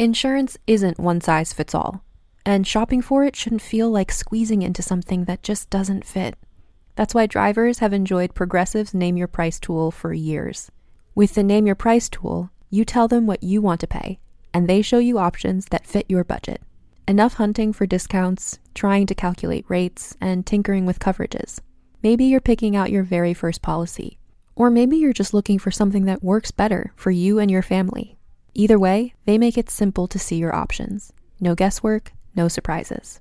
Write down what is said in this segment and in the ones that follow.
Insurance isn't one size fits all, and shopping for it shouldn't feel like squeezing into something that just doesn't fit. That's why drivers have enjoyed Progressive's Name Your Price tool for years. With the Name Your Price tool, you tell them what you want to pay, and they show you options that fit your budget. Enough hunting for discounts, trying to calculate rates, and tinkering with coverages. Maybe you're picking out your very first policy, or maybe you're just looking for something that works better for you and your family. Either way, they make it simple to see your options. No guesswork, no surprises.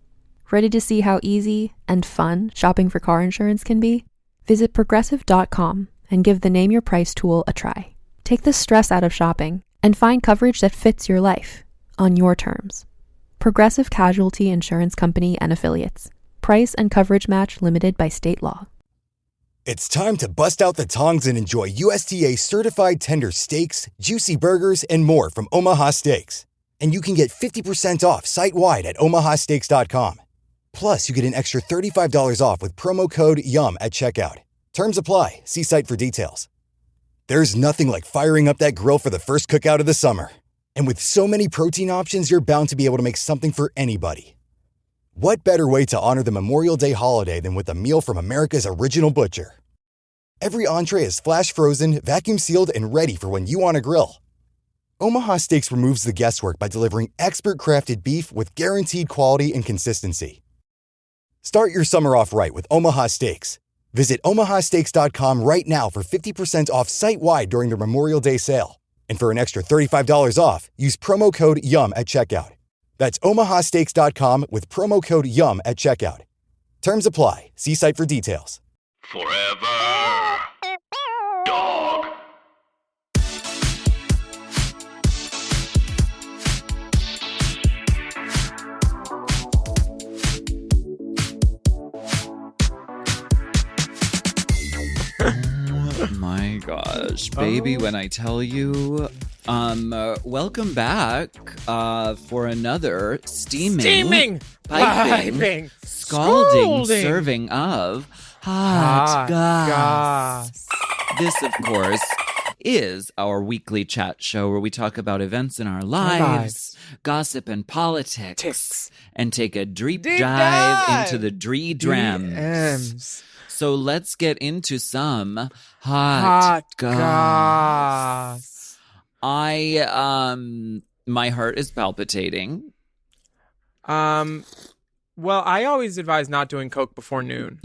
Ready to see how easy and fun shopping for car insurance can be? Visit Progressive.com and give the Name Your Price tool a try. Take the stress out of shopping and find coverage that fits your life, on your terms. Progressive Casualty Insurance Company and Affiliates. Price and coverage match limited by state law. It's time to bust out the tongs and enjoy USDA-certified tender steaks, juicy burgers, and more from Omaha Steaks. And you can get 50% off site-wide at omahasteaks.com. Plus, you get an extra $35 off with promo code YUM at checkout. Terms apply. See site for details. There's nothing like firing up that grill for the first cookout of the summer. And with so many protein options, you're bound to be able to make something for anybody. What better way to honor the Memorial Day holiday than with a meal from America's original butcher? Every entree is flash frozen, vacuum sealed, and ready for when you want to grill. Omaha Steaks removes the guesswork by delivering expert-crafted beef with guaranteed quality and consistency. Start your summer off right with Omaha Steaks. Visit omahasteaks.com right now for 50% off site-wide during the Memorial Day sale. And for an extra $35 off, use promo code YUM at checkout. That's omahasteaks.com with promo code YUM at checkout. Terms apply. See site for details. Forever. Dog. Oh my gosh, baby, when I tell you, welcome back for another steaming, piping, scalding serving of hot goss. This, of course, is our weekly chat show where we talk about events in our lives, gossip and politics, and take a deep dive into the drams. So let's get into some hot goss. My heart is palpitating. Well, I always advise not doing coke before noon.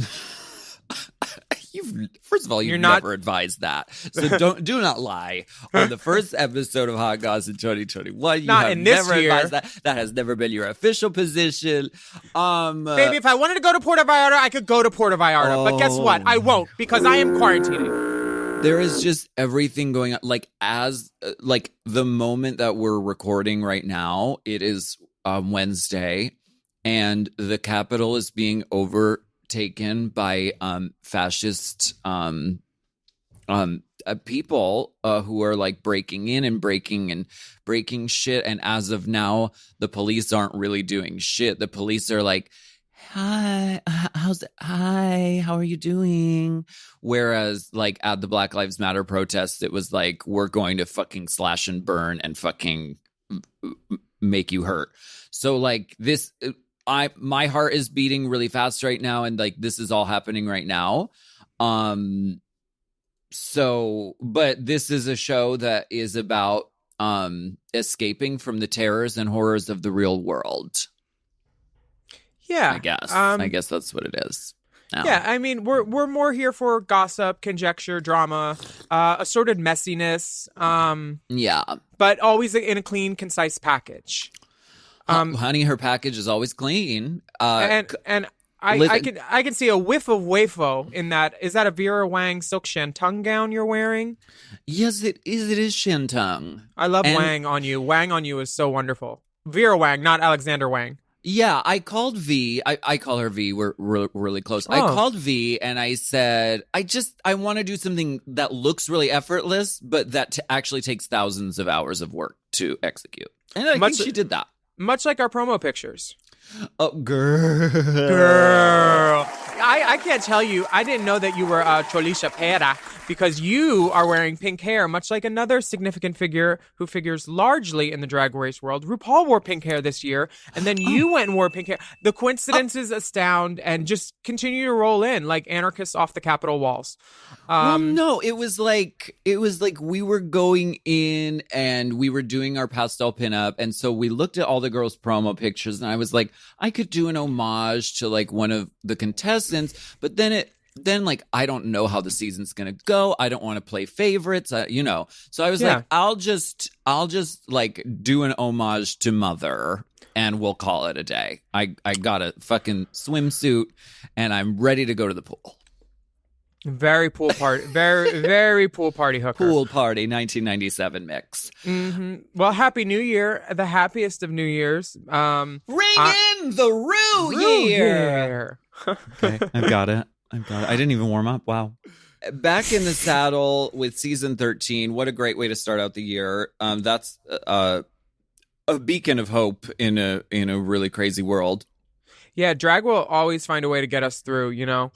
First of all, you've never advised that. So do not lie. On the first episode of Hot Goss in 2021, you have never advised that. That has never been your official position. Baby, if I wanted to go to Puerto Vallarta, I could go to Puerto Vallarta. But guess what? I won't because I am quarantining. There is just everything going on. Like the moment that we're recording right now, it is Wednesday, and the Capitol is being overtaken by fascist people who are like breaking in and breaking shit. And as of now, the police aren't really doing shit. The police are like, hi, how are you doing? Whereas like at the Black Lives Matter protests, it was like, we're going to fucking slash and burn and fucking make you hurt. So like this, my heart is beating really fast right now, and like this is all happening right now. So, but this is a show that is about escaping from the terrors and horrors of the real world. Yeah, I guess that's what it is. Now. Yeah, I mean, we're more here for gossip, conjecture, drama, assorted messiness. Yeah, but always in a clean, concise package. Honey, her package is always clean. I can see a whiff of wafo in that. Is that a Vera Wang silk shantung gown you're wearing? Yes, it is. It is shantung. I love Wang on you. Wang on you is so wonderful. Vera Wang, not Alexander Wang. Yeah, I called V. I call her V. We're really close. I called V and I said, I want to do something that looks really effortless, but that actually takes thousands of hours of work to execute. And I think she did that. Much like our promo pictures. Oh, girl. I can't tell you. I didn't know that you were Cholisha Pera because you are wearing pink hair, much like another significant figure who figures largely in the drag race world. RuPaul wore pink hair this year, and then you went and wore pink hair. The coincidences astound and just continue to roll in like anarchists off the Capitol walls. Well, no, it was like we were going in and we were doing our pastel pinup, and so we looked at all the girls' promo pictures, and I was like, I could do an homage to like one of the contestants, but then like I don't know how the season's gonna go. I don't want to play favorites, So I was like, I'll just like do an homage to Mother, and we'll call it a day. I got a fucking swimsuit, and I'm ready to go to the pool. Very pool party, very pool party hooker. Pool party, 1997 mix. Mm-hmm. Well, Happy New Year, the happiest of New Years. Ring in the Rue year. Okay, I've got it. I didn't even warm up. Wow. Back in the saddle with season 13. What a great way to start out the year. That's a beacon of hope in a really crazy world. Yeah, drag will always find a way to get us through, and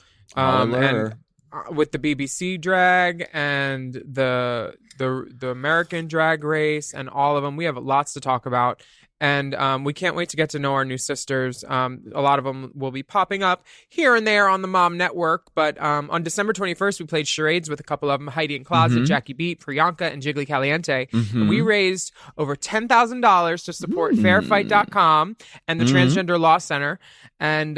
with the BBC drag and the American drag race and all of them, we have lots to talk about. And we can't wait to get to know our new sisters. A lot of them will be popping up here and there on the Mom Network. But on December 21st, we played charades with a couple of them, Heidi and Closet, Jackie Beat, Priyanka, and Jiggly Caliente. And we raised over $10,000 to support fairfight.com and the Transgender Law Center. And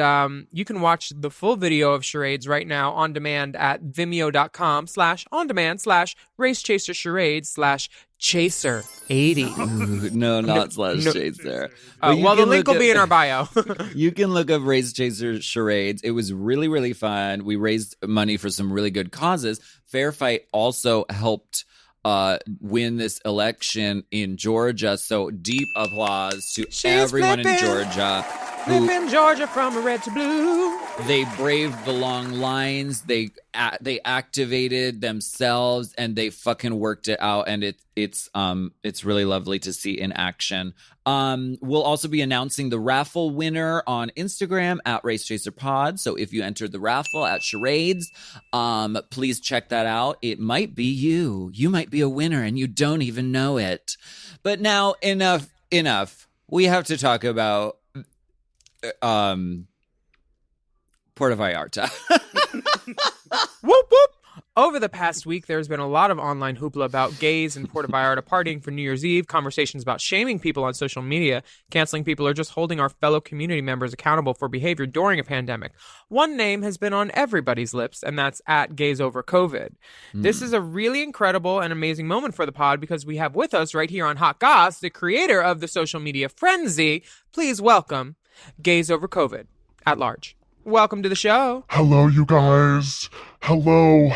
you can watch the full video of charades right now on demand at vimeo.com/on-demand/race-chaser-charades/chaser80. Ooh, no, not /chaser. Well, the link will be in our bio. You can look up Race Chaser Charades. It was really, really fun. We raised money for some really good causes. Fair Fight also helped win this election in Georgia. So deep applause to everyone in Georgia. Flipping Georgia from red to blue. They braved the long lines. They activated themselves and they fucking worked it out. And it's really lovely to see in action. We'll also be announcing the raffle winner on Instagram at RaceChaserPod. So if you entered the raffle at Charades, please check that out. It might be you. You might be a winner and you don't even know it. But now enough. We have to talk about Puerto Vallarta. Whoop whoop. Over the past week, there's been a lot of online hoopla about gays in Puerto Vallarta partying for New Year's Eve, conversations about shaming people on social media, canceling people, or just holding our fellow community members accountable for behavior during a pandemic. One name has been on everybody's lips, and that's at Gays Over COVID. This is a really incredible and amazing moment for the pod because we have with us right here on Hot Goss, the creator of the social media frenzy. Please welcome Gays Over COVID at large. Welcome to the show. Hello, you guys. Hello.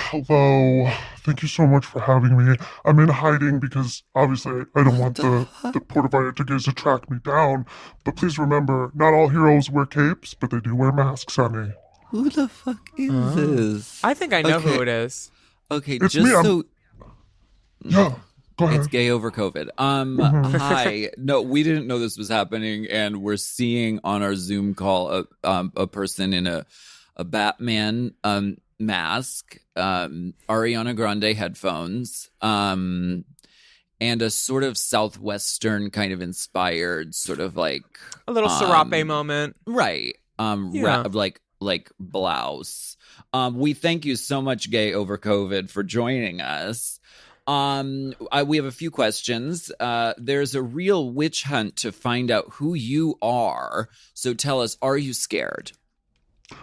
Thank you so much for having me. I'm in hiding because obviously I don't want the Puerto Vallarta gays to track me down. But please remember, not all heroes wear capes, but they do wear masks, honey. Who the fuck is this? I think I know who it is. Okay, it's just me. so... Yeah. Go ahead. It's Gay Over COVID. Hi. No, we didn't know this was happening, and we're seeing on our Zoom call a person in a Batman mask, Ariana Grande headphones, and a sort of Southwestern kind of inspired sort of like a little serape moment, right? Like blouse. We thank you so much, Gay Over COVID, for joining us. We have a few questions. There's a real witch hunt to find out who you are. So tell us, are you scared?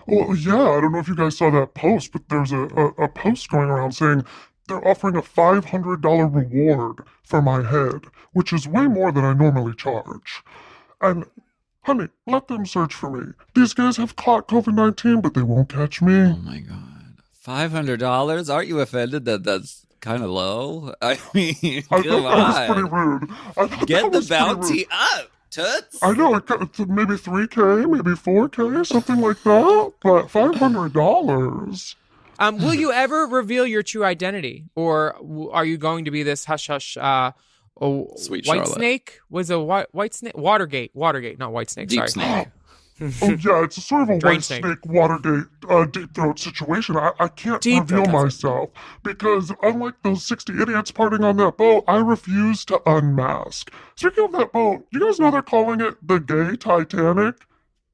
Well, yeah, I don't know if you guys saw that post, but there's a post going around saying they're offering a $500 reward for my head, which is way more than I normally charge. And, honey, let them search for me. These guys have caught COVID-19, but they won't catch me. Oh, my God. $500? Aren't you offended that that's kind of low? I mean, I thought that was pretty rude. Get the bounty up, toots. I know, maybe $3K, maybe $4K, something like that. But $500. Will you ever reveal your true identity, or are you going to be this hush hush? Sweet White Charlotte. Snake was a white snake. Watergate, not White Snake. Deep sorry. Snake. Oh, yeah, it's a sort of a Drain White snake. Snake, Watergate, deep throat situation. I can't Deep reveal throat. myself because, unlike those 60 idiots partying on that boat, I refuse to unmask. Speaking of that boat, you guys know they're calling it the gay Titanic?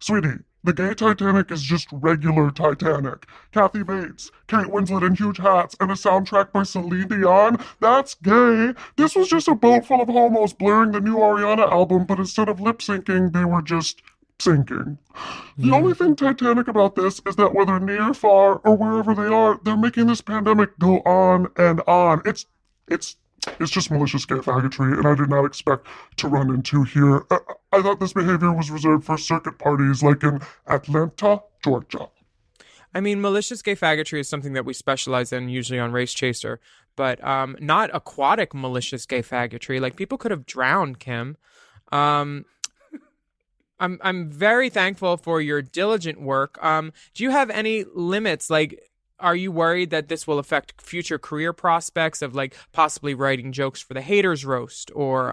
Sweetie, the gay Titanic is just regular Titanic. Kathy Bates, Kate Winslet in huge hats, and a soundtrack by Celine Dion? That's gay. This was just a boat full of homos blaring the new Ariana album, but instead of lip syncing, they were just sinking. The only thing Titanic about this is that whether near, far, or wherever they are, they're making this pandemic go on and on. It's just malicious gay faggotry, and I did not expect to run into here. I thought this behavior was reserved for circuit parties like in Atlanta, Georgia. I mean, malicious gay faggotry is something that we specialize in, usually on Race Chaser, but not aquatic malicious gay faggotry. Like, people could have drowned, Kim. I'm very thankful for your diligent work. Do you have any limits? Like, are you worried that this will affect future career prospects of, like, possibly writing jokes for the haters roast or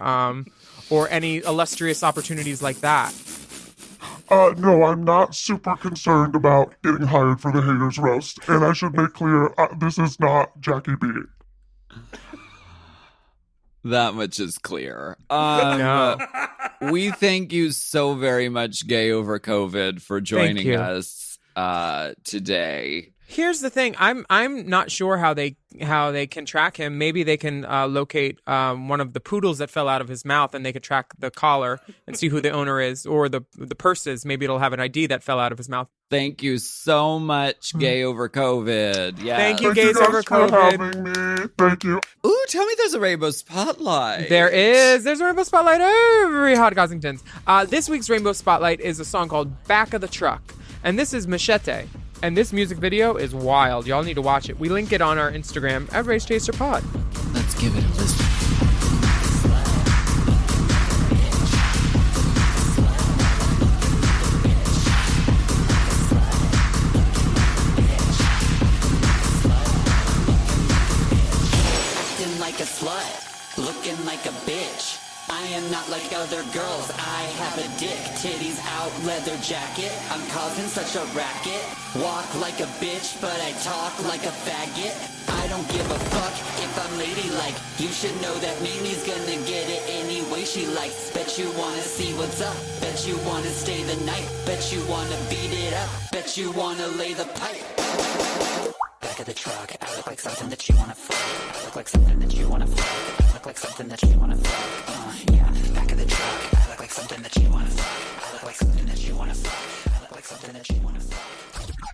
any illustrious opportunities like that? No, I'm not super concerned about getting hired for the haters roast, and I should make clear, this is not Jackie B. That much is clear. No. We thank you so very much, Gay Over COVID, for joining us today. Here's the thing. I'm not sure how they can track him. Maybe they can locate one of the poodles that fell out of his mouth, and they could track the collar and see who the owner is, or the purses. Maybe it'll have an ID that fell out of his mouth. Thank you so much, Gay Over COVID. Yeah. Thank you, Thank Gays you Over guys for COVID. having me. Thank you. Ooh, tell me there's a rainbow spotlight. There's a Rainbow Spotlight every Hot Gossingtons. This week's Rainbow Spotlight is a song called Back of the Truck. And this is Machete. And this music video is wild. Y'all need to watch it. We link it on our Instagram at Race Chaser Pod. Let's give it a listen. Acting like a slut, looking like a bitch. I am not like other girls, I have a dick. Titties out, leather jacket, I'm causing such a racket. Walk like a bitch, but I talk like a faggot. I don't give a fuck if I'm ladylike. You should know that Mimi's gonna get it any way she likes. Bet you wanna see what's up, bet you wanna stay the night. Bet you wanna beat it up, bet you wanna lay the pipe. Back of the truck, I look like something that you wanna fuck. I look like something that you wanna fuck. I look like something that you wanna fuck. Yeah, back of the truck, I look like something that you wanna fuck. I look like something that you wanna fuck. I look like something that you wanna fuck.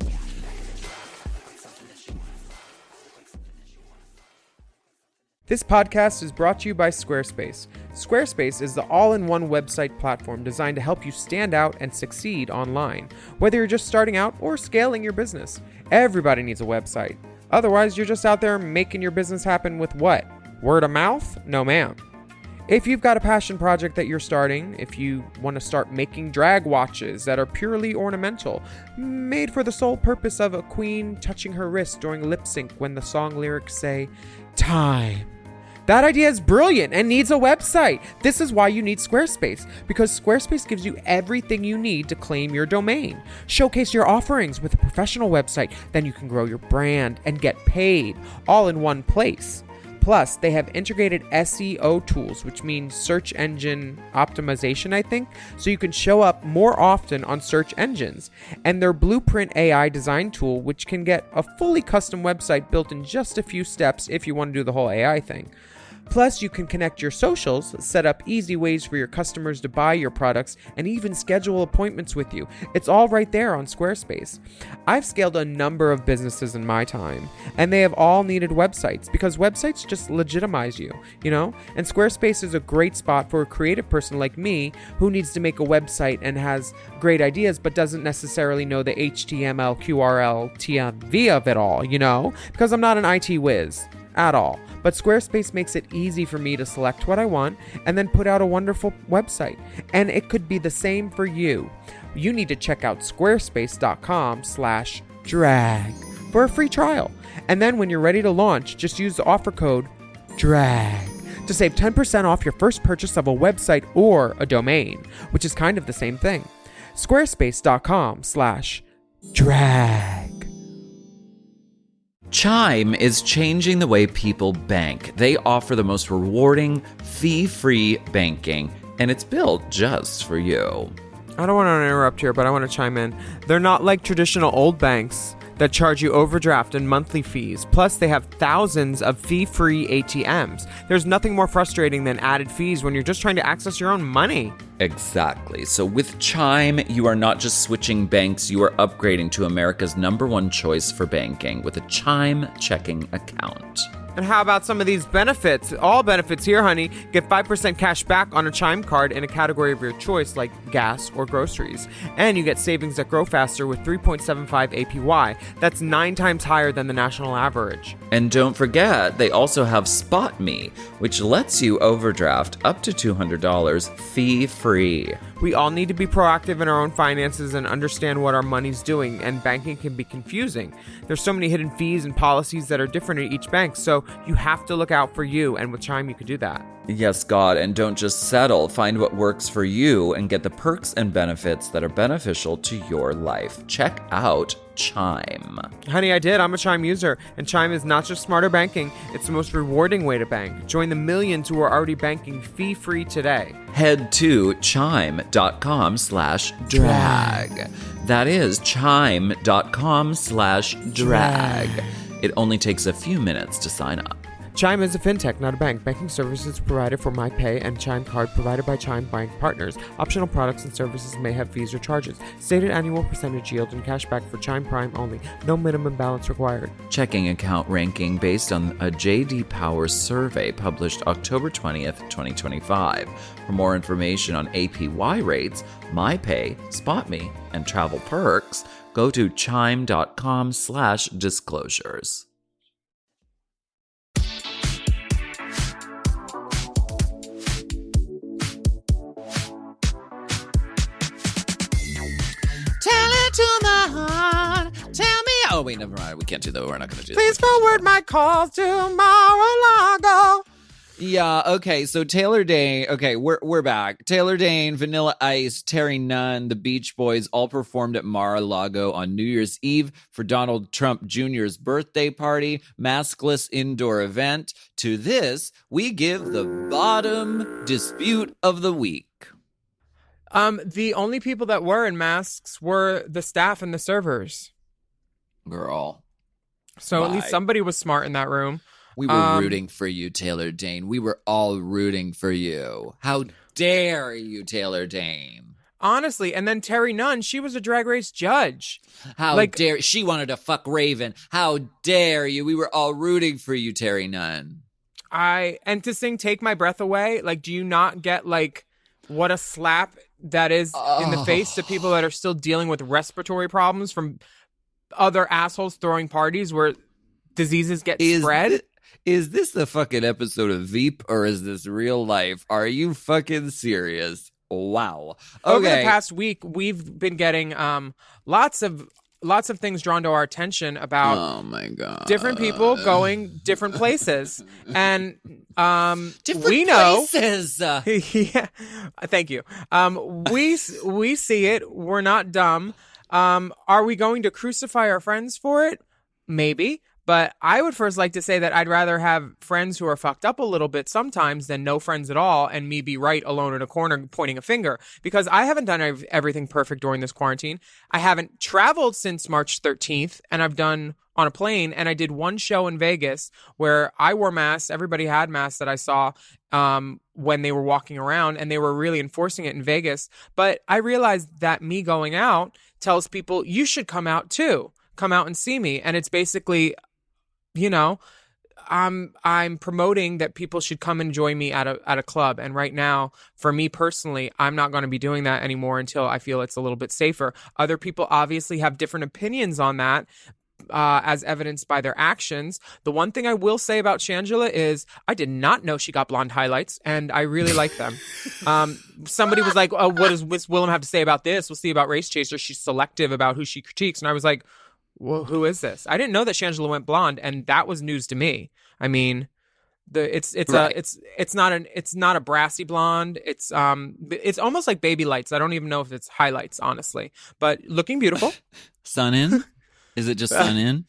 Yeah, back of the truck, I look like something that you wanna fuck. I look like something that you wanna fuck. This podcast is brought to you by Squarespace. Squarespace is the all-in-one website platform designed to help you stand out and succeed online. Whether you're just starting out or scaling your business, everybody needs a website. Otherwise, you're just out there making your business happen with what? Word of mouth? No, ma'am. If you've got a passion project that you're starting, if you want to start making drag watches that are purely ornamental, made for the sole purpose of a queen touching her wrist during lip sync when the song lyrics say, time. That idea is brilliant and needs a website. This is why you need Squarespace, because Squarespace gives you everything you need to claim your domain. Showcase your offerings with a professional website, then you can grow your brand and get paid all in one place. Plus, they have integrated SEO tools, which means search engine optimization, I think, so you can show up more often on search engines. And their Blueprint AI design tool, which can get a fully custom website built in just a few steps if you want to do the whole AI thing. Plus, you can connect your socials, set up easy ways for your customers to buy your products, and even schedule appointments with you. It's all right there on Squarespace. I've scaled a number of businesses in my time, and they have all needed websites because websites just legitimize you, you know? And Squarespace is a great spot for a creative person like me who needs to make a website and has great ideas but doesn't necessarily know the HTML, QRL, TMV of it all, you know? Because I'm not an IT whiz at all. But Squarespace makes it easy for me to select what I want and then put out a wonderful website. And it could be the same for you. You need to check out squarespace.com/drag for a free trial. And then when you're ready to launch, just use the offer code DRAG to save 10% off your first purchase of a website or a domain, which is kind of the same thing. squarespace.com/drag. Chime is changing the way people bank. They offer the most rewarding, fee-free banking, and it's built just for you. I don't want to interrupt here, but I want to chime in. They're not like traditional old banks that charge you overdraft and monthly fees. Plus, they have thousands of fee-free ATMs. There's nothing more frustrating than added fees when you're just trying to access your own money. Exactly. So with Chime, you are not just switching banks, you are upgrading to America's #1 choice for banking with a Chime checking account. And how about some of these benefits? All benefits here, honey. Get 5% cash back on a Chime card in a category of your choice, like gas or groceries. And you get savings that grow faster with 3.75 APY. That's 9 times higher than the national average. And don't forget, they also have Spot Me, which lets you overdraft up to $200 fee-free. We all need to be proactive in our own finances and understand what our money's doing, and banking can be confusing. There's so many hidden fees and policies that are different at each bank, so you have to look out for you, and with Chime you can do that. Yes, God, and don't just settle. Find what works for you and get the perks and benefits that are beneficial to your life. Check out Chime. Honey, I did. I'm a Chime user, and Chime is not just smarter banking, it's the most rewarding way to bank. Join the millions who are already banking fee-free today. Head to chime.com/drag. That is chime.com/drag. It only takes a few minutes to sign up. Chime is a fintech, not a bank. Banking services provided for MyPay and Chime Card provided by Chime Bank Partners. Optional products and services may have fees or charges. Stated annual percentage yield and cashback for Chime Prime only. No minimum balance required. Checking account ranking based on a J.D. Power survey published October 20th, 2025. For more information on APY rates, MyPay, SpotMe, and travel perks, go to chime.com/disclosures. Tell it to my heart. Tell me. Oh, wait, never mind. We can't do that. We're not going to do that. Please forward my calls to Mar-a-Lago. Yeah, okay, so Taylor Dane, okay, we're back. Taylor Dane, Vanilla Ice, Terry Nunn, the Beach Boys all performed at Mar-a-Lago on New Year's Eve for Donald Trump Jr.'s birthday party, maskless indoor event. To this, we give the bottom dispute of the week. The only people that were in masks were the staff and the servers. Girl. So at least somebody was smart in that room. We were rooting for you, Taylor Dane. We were all rooting for you. How dare you, Taylor Dane? Honestly, and then Terry Nunn, she was a Drag Race judge. How dare she wanted to fuck Raven. How dare you? We were all rooting for you, Terry Nunn. And to sing Take My Breath Away, like, do you not get, like, what a slap that is in the face to people that are still dealing with respiratory problems from other assholes throwing parties where diseases get spread? Is this the fucking episode of Veep or is this real life? Are you fucking serious? Wow. Okay. Over the past week, we've been getting lots of things drawn to our attention about oh my God. different people going different places. And different we know places. Yeah. Thank you. We see it. We're not dumb. Are we going to crucify our friends for it? Maybe. But I would first like to say that I'd rather have friends who are fucked up a little bit sometimes than no friends at all and me be right alone in a corner pointing a finger. Because I haven't done everything perfect during this quarantine. I haven't traveled since March 13th, and I've done on a plane, and I did one show in Vegas where I wore masks. Everybody had masks that I saw when they were walking around, and they were really enforcing it in Vegas. But I realized that me going out tells people, you should come out too. Come out and see me. And it's basically... You know, I'm promoting that people should come and join me at a club. And right now, for me personally, I'm not going to be doing that anymore until I feel it's a little bit safer. Other people obviously have different opinions on that, as evidenced by their actions. The one thing I will say about Shangela is I did not know she got blonde highlights, and I really like them. Somebody was like, oh, what does Miss Willam have to say about this? We'll see about Race Chaser. She's selective about who she critiques. And I was like, well, who is this? I didn't know that Shangela went blonde, and that was news to me. I mean, It's not a brassy blonde. It's almost like baby lights. I don't even know if it's highlights, honestly, but looking beautiful. Sun in? Is it just sun in?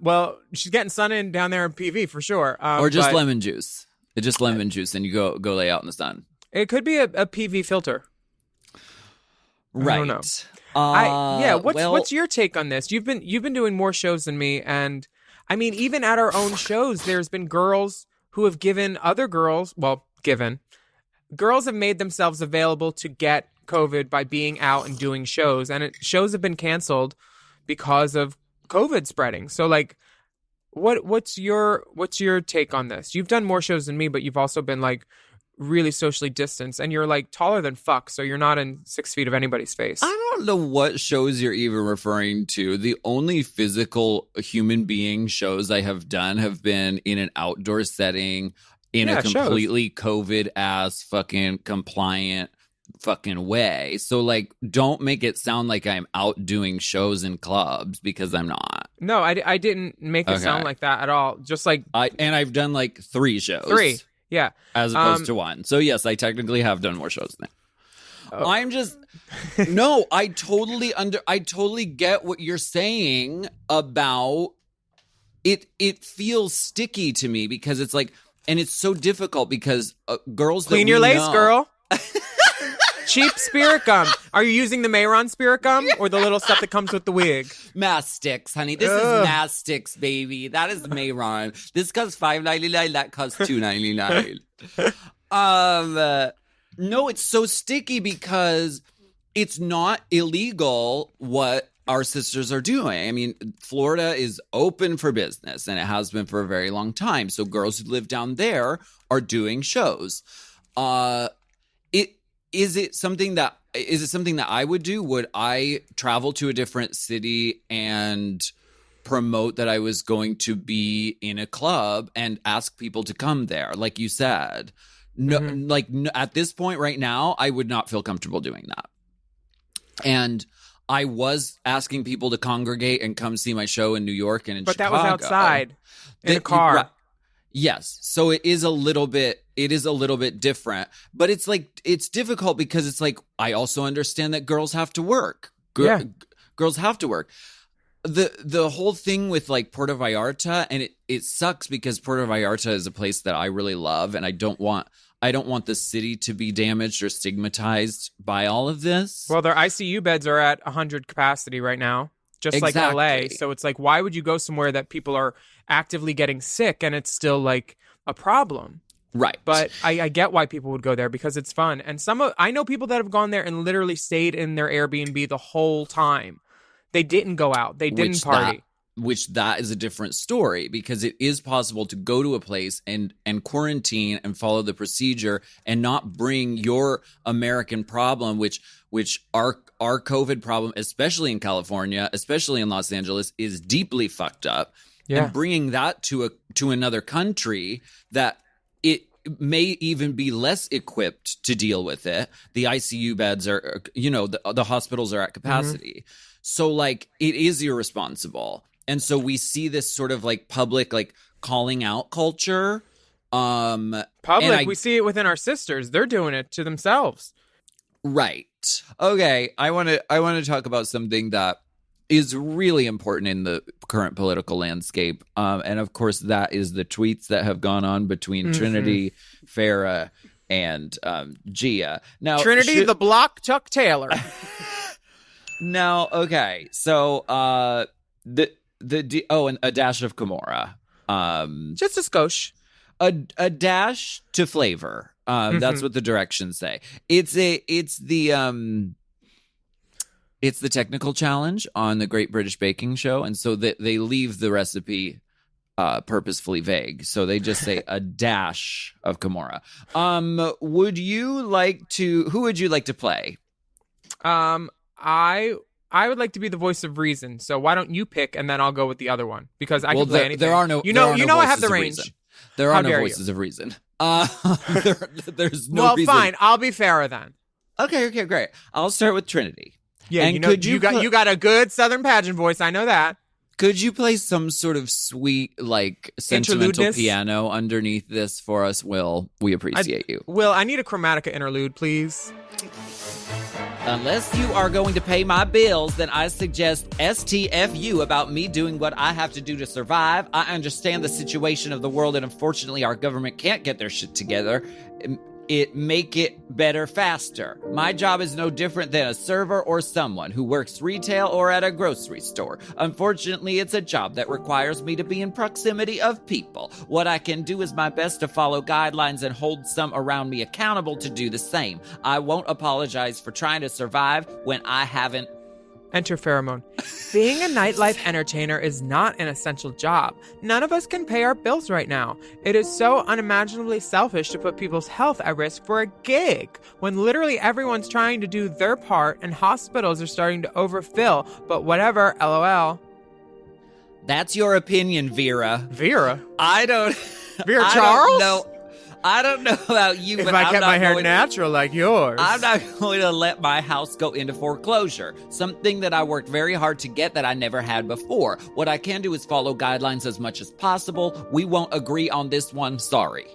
Well, she's getting sun in down there in PV for sure. Or just lemon juice. It's just lemon juice, and you go lay out in the sun. It could be a PV filter. Right. I don't know. What's your take on this? You've been doing more shows than me, and I mean, even at our own shows, there's been girls who have given other girls, girls have made themselves available to get COVID by being out and doing shows, and shows have been canceled because of COVID spreading. So like, what's your take on this? You've done more shows than me, but you've also been like really socially distanced, and you're like taller than fuck, so you're not in 6 feet of anybody's face. I don't know what shows you're even referring to. The only physical human being shows I have done have been in an outdoor setting in a completely COVID-ass fucking compliant fucking way. So like, don't make it sound like I'm out doing shows in clubs, because I'm not. No, I didn't make it sound like that at all. Just like I've done like 3 shows. 3. Yeah. As opposed to 1. So yes, I technically have done more shows than that. Oh. I'm just no, I totally get what you're saying about it. It feels sticky to me because it's like, and it's so difficult because girls clean your lace, girl. Cheap spirit gum. Are you using the Mayron spirit gum or the little stuff that comes with the wig? Mastix, honey. This is Mastix, baby. That is Mayron. This costs $5.99. That costs $2.99. No, it's so sticky because it's not illegal what our sisters are doing. I mean, Florida is open for business, and it has been for a very long time. So girls who live down there are doing shows. Is it something that I would do? Would I travel to a different city and promote that I was going to be in a club and ask people to come there, like you said? No, at this point right now, I would not feel comfortable doing that. And I was asking people to congregate and come see my show in New York and in Chicago. But that was outside in a car. Right. Yes. So it is a little bit different, but it's like, it's difficult because it's like, I also understand that girls have to work. Girls have to work. The whole thing with like Puerto Vallarta, and it sucks because Puerto Vallarta is a place that I really love, and I don't want the city to be damaged or stigmatized by all of this. Well, their ICU beds are at 100 capacity right now, just like LA. So it's like, why would you go somewhere that people are actively getting sick and it's still like a problem? Right. But I get why people would go there because it's fun. And I know people that have gone there and literally stayed in their Airbnb the whole time. They didn't go out. They didn't party. That is a different story, because it is possible to go to a place and quarantine and follow the procedure and not bring your American problem, which our COVID problem, especially in California, especially in Los Angeles, is deeply fucked up. Yeah. And bringing that to another country that it may even be less equipped to deal with it. The ICU beds are, the hospitals are at capacity. Mm-hmm. So like, it is irresponsible. And so we see this sort of like public, like calling out culture. We see it within our sisters. They're doing it to themselves. Right. Okay. I want to talk about something that is really important in the current political landscape. And of course, that is the tweets that have gone on between Trinity, Farrah, and Gia. Now, Trinity, the block Chuck Taylor. Now, okay. So, and a dash of Kimora. Just a skosh. A dash to flavor. That's what the directions say. It's the technical challenge on the Great British Baking Show, and so they leave the recipe purposefully vague. So they just say a dash of Kimora. Who would you like to play? I would like to be the voice of reason. So why don't you pick, and then I'll go with the other one, because I can play anything. There are no. I have the range. Reason. There are no voices of reason. There's no. Well, reason. Fine. I'll be Farrah then. Okay, great. I'll start with Trinity. Yeah, and you got a good Southern pageant voice. I know that. Could you play some sort of sweet, like, sentimental Interludeness? piano underneath this for us, Will? We appreciate you. Will, I need a Chromatica interlude, please. Unless you are going to pay my bills, then I suggest STFU about me doing what I have to do to survive. I understand the situation of the world, and unfortunately our government can't get their shit together. It make it better faster. My job is no different than a server or someone who works retail or at a grocery store. Unfortunately, it's a job that requires me to be in proximity of people. What I can do is my best to follow guidelines and hold some around me accountable to do the same. I won't apologize for trying to survive when I haven't. Enter Pheromone. Being a nightlife entertainer is not an essential job. None of us can pay our bills right now. It is so unimaginably selfish to put people's health at risk for a gig, when literally everyone's trying to do their part and hospitals are starting to overfill. But whatever, LOL. That's your opinion, Vera. Vera? I don't... Vera I Charles? I don't know about you, If but I I'm kept not my hair going natural like yours. I'm not going to let my house go into foreclosure. Something that I worked very hard to get that I never had before. What I can do is follow guidelines as much as possible. We won't agree on this one. Sorry.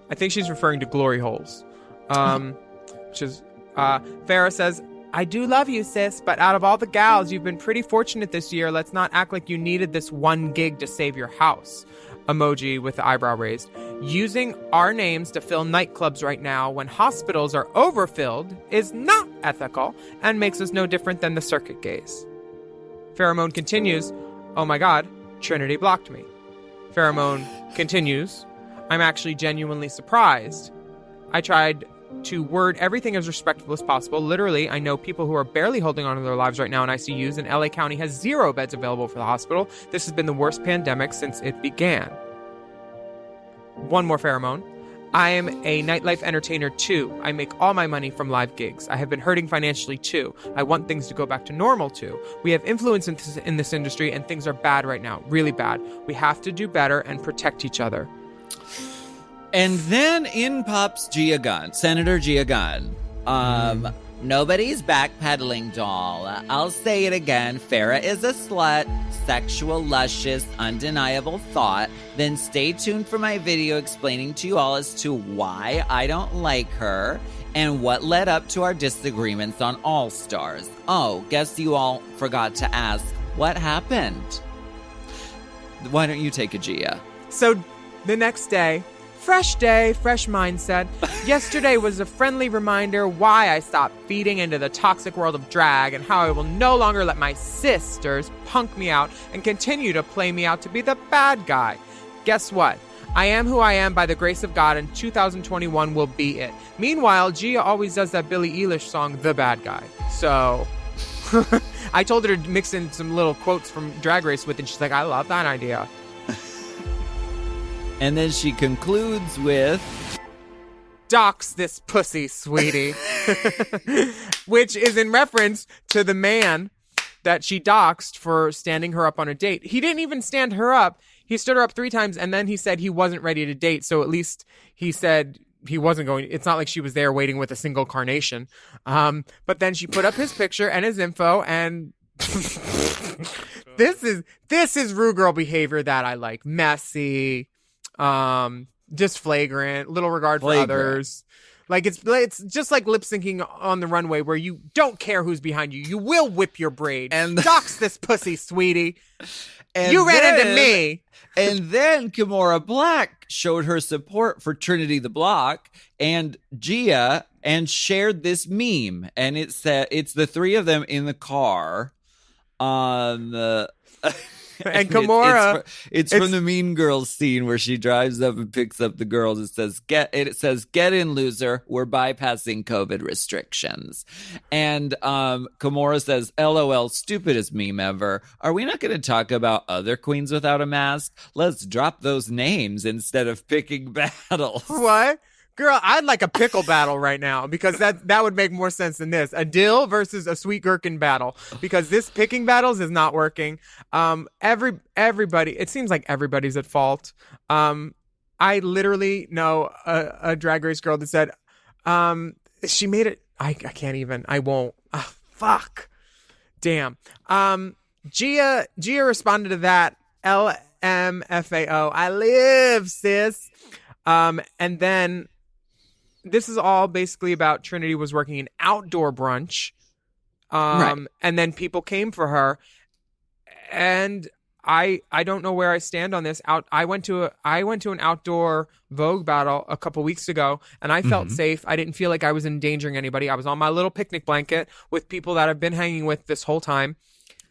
I think she's referring to glory holes. Which is, Farrah says, I do love you, sis, but out of all the gals, you've been pretty fortunate this year. Let's not act like you needed this one gig to save your house. Emoji with the eyebrow raised. Using our names to fill nightclubs right now when hospitals are overfilled is not ethical and makes us no different than the circuit gays. Pheromone continues, oh my god, Trinity blocked me. Pheromone continues, I'm actually genuinely surprised. I tried to word everything as respectful as possible. Literally, I know people who are barely holding on to their lives right now in ICUs, and LA County has 0 beds available for the hospital. This has been the worst pandemic since it began. One more Pheromone. I am a nightlife entertainer too. I make all my money from live gigs. I have been hurting financially too. I want things to go back to normal too. We have influence in this industry, and things are bad right now, really bad. We have to do better and protect each other. And then in pops Gia Gunn, Senator Gia Gunn. Nobody's backpedaling, doll. I'll say it again. Farrah is a slut, sexual, luscious, undeniable thought. Then stay tuned for my video explaining to you all as to why I don't like her and what led up to our disagreements on All Stars. Oh, guess you all forgot to ask, what happened? Why don't you take a Gia? So the next day, fresh day, fresh mindset. Yesterday was a friendly reminder why I stopped feeding into the toxic world of drag and how I will no longer let my sisters punk me out and continue to play me out to be the bad guy. Guess what? I am who I am by the grace of God, and 2021 will be it. Meanwhile, Gia always does that Billie Eilish song, The Bad Guy. So I told her to mix in some little quotes from Drag Race with it, and she's like, I love that idea. And then she concludes with, dox this pussy, sweetie. Which is in reference to the man that she doxed for standing her up on a date. He didn't even stand her up. He stood her up 3 times, and then he said he wasn't ready to date. So at least he said he wasn't going. It's not like she was there waiting with a single carnation. But then she put up his picture and his info, and this is Rue Girl behavior that I like. Messy. Just flagrant, little regard for others. Like it's just like lip syncing on the runway where you don't care who's behind you. You will whip your braid. And dox this pussy, sweetie. You ran into me. And then Kimora Black showed her support for Trinity the Block and Gia and shared this meme. And it said it's the 3 of them in the car on the and Kimora, it's from the Mean Girls scene where she drives up and picks up the girls. It says get in, loser. We're bypassing COVID restrictions. And Kimora says, LOL, stupidest meme ever. Are we not going to talk about other queens without a mask? Let's drop those names instead of picking battles. What? Girl, I'd like a pickle battle right now, because that would make more sense than this. A dill versus a sweet gherkin battle, because this picking battles is not working. Everybody, it seems like everybody's at fault. I literally know a Drag Race girl that said, she made it. I can't even. I won't. Fuck. Damn. Gia responded to that, LMFAO. I live, sis. And then this is all basically about Trinity was working an outdoor brunch. Right. And then people came for her. And I don't know where I stand on this. I went to an outdoor Vogue battle a couple weeks ago, and I felt safe. I didn't feel like I was endangering anybody. I was on my little picnic blanket with people that I've been hanging with this whole time.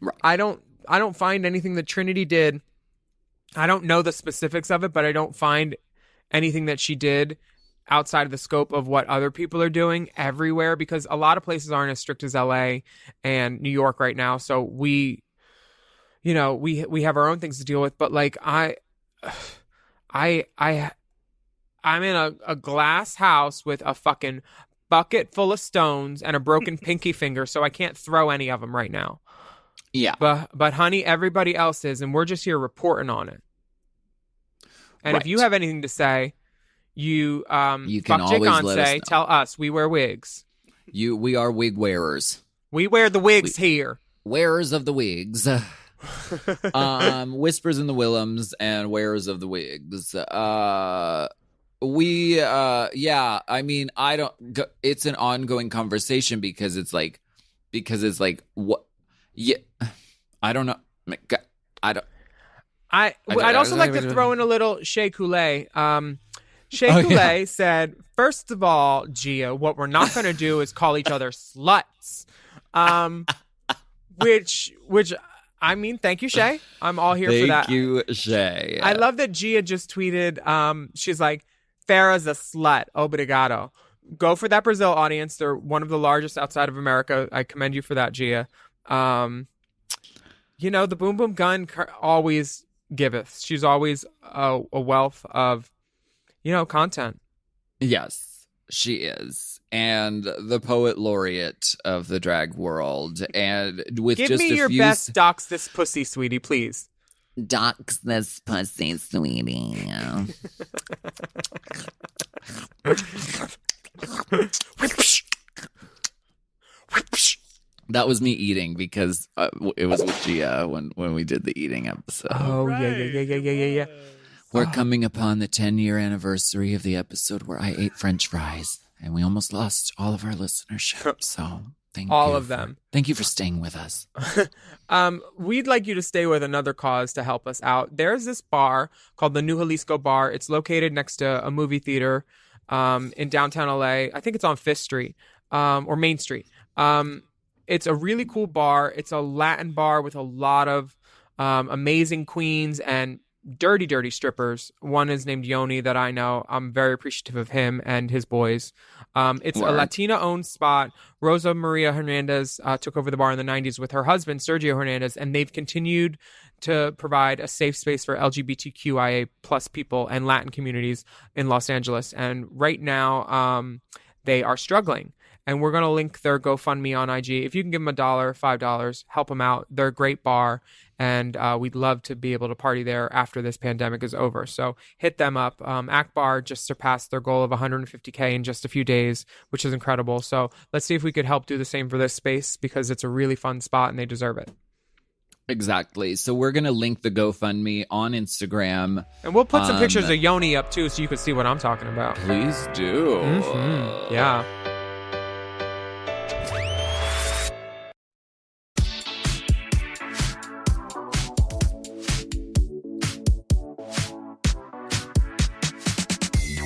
Right. I don't find anything that Trinity did. I don't know the specifics of it, but I don't find anything that she did outside of the scope of what other people are doing everywhere, because a lot of places aren't as strict as LA and New York right now. So we have our own things to deal with. But like I'm in a glass house with a fucking bucket full of stones and a broken pinky finger, so I can't throw any of them right now. Yeah. But honey, everybody else is, and we're just here reporting on it. And if you have anything to say, you can always let us know. Tell us. We wear wigs. We are wig wearers. We wear the wigs here. Wearers of the wigs. Whispers in the Willams and wearers of the wigs. I mean, it's an ongoing conversation because it's like what? Yeah, I don't know. I'd also like to throw in a little Shea Coulee. Shea Coulee said, first of all, Gia, what we're not going to do is call each other sluts. Which I mean, thank you, Shay. I'm all here for that. Thank you, Shay. I love that Gia just tweeted, she's like, Farrah's a slut. Obrigado. Go for that Brazil audience. They're one of the largest outside of America. I commend you for that, Gia. The Boom Boom Gun always giveth. She's always a wealth of, content. Yes, she is. And the poet laureate of the drag world. And with Give just me your best dox this pussy, sweetie, please. Dox this pussy, sweetie. That was me eating because it was with Gia when we did the eating episode. Oh, yeah. We're coming upon the 10-year anniversary of the episode where I ate French fries. And we almost lost all of our listenership. So thank you for staying with us. We'd like you to stay with another cause to help us out. There's this bar called the New Jalisco Bar. It's located next to a movie theater in downtown LA. I think it's on 5th Street or Main Street. It's a really cool bar. It's a Latin bar with a lot of amazing queens and dirty strippers. One is named Yoni that I know. I'm very appreciative of him and his boys. It's a Latina-owned spot. Rosa Maria Hernandez took over the bar in the 90s with her husband, Sergio Hernandez, and they've continued to provide a safe space for LGBTQIA plus people and Latin communities in Los Angeles. And right now, they are struggling. And we're going to link their GoFundMe on IG. If you can give them $1, $5, help them out. They're a great bar. And we'd love to be able to party there after this pandemic is over. So hit them up. Akbar just surpassed their goal of 150K in just a few days, which is incredible. So let's see if we could help do the same for this space because it's a really fun spot and they deserve it. Exactly. So we're going to link the GoFundMe on Instagram. And we'll put some pictures of Yoni up too so you can see what I'm talking about. Please do. Mm-hmm. Yeah.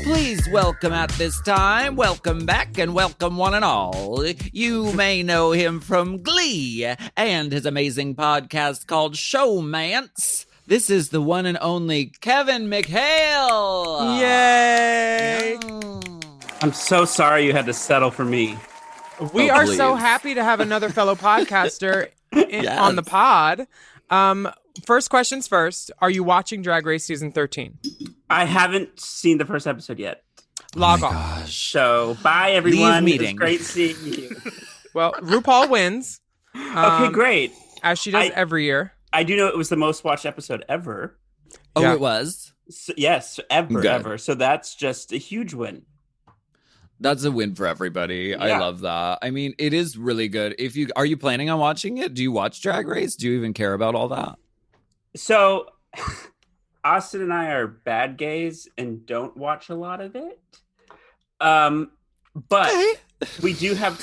Please welcome at this time, welcome back, and welcome one and all. You may know him from Glee and his amazing podcast called Showmance. This is the one and only Kevin McHale. Yay! I'm so sorry you had to settle for me. We are so happy to have another fellow podcaster on the pod. First questions first. Are you watching Drag Race Season 13? I haven't seen the first episode yet. Log on. Gosh. So, bye, everyone. Leave It was meeting. great seeing you. Well, RuPaul wins. Okay, great. As she does every year. I do know it was the most watched episode ever. Oh, Yeah. it was? So, yes, Good. ever. So that's just a huge win. That's a win for everybody. Yeah. I love that. I mean, it is really good. Are you planning on watching it? Do you watch Drag Race? Do you even care about all that? So, Austin and I are bad gays and don't watch a lot of it. But we do have.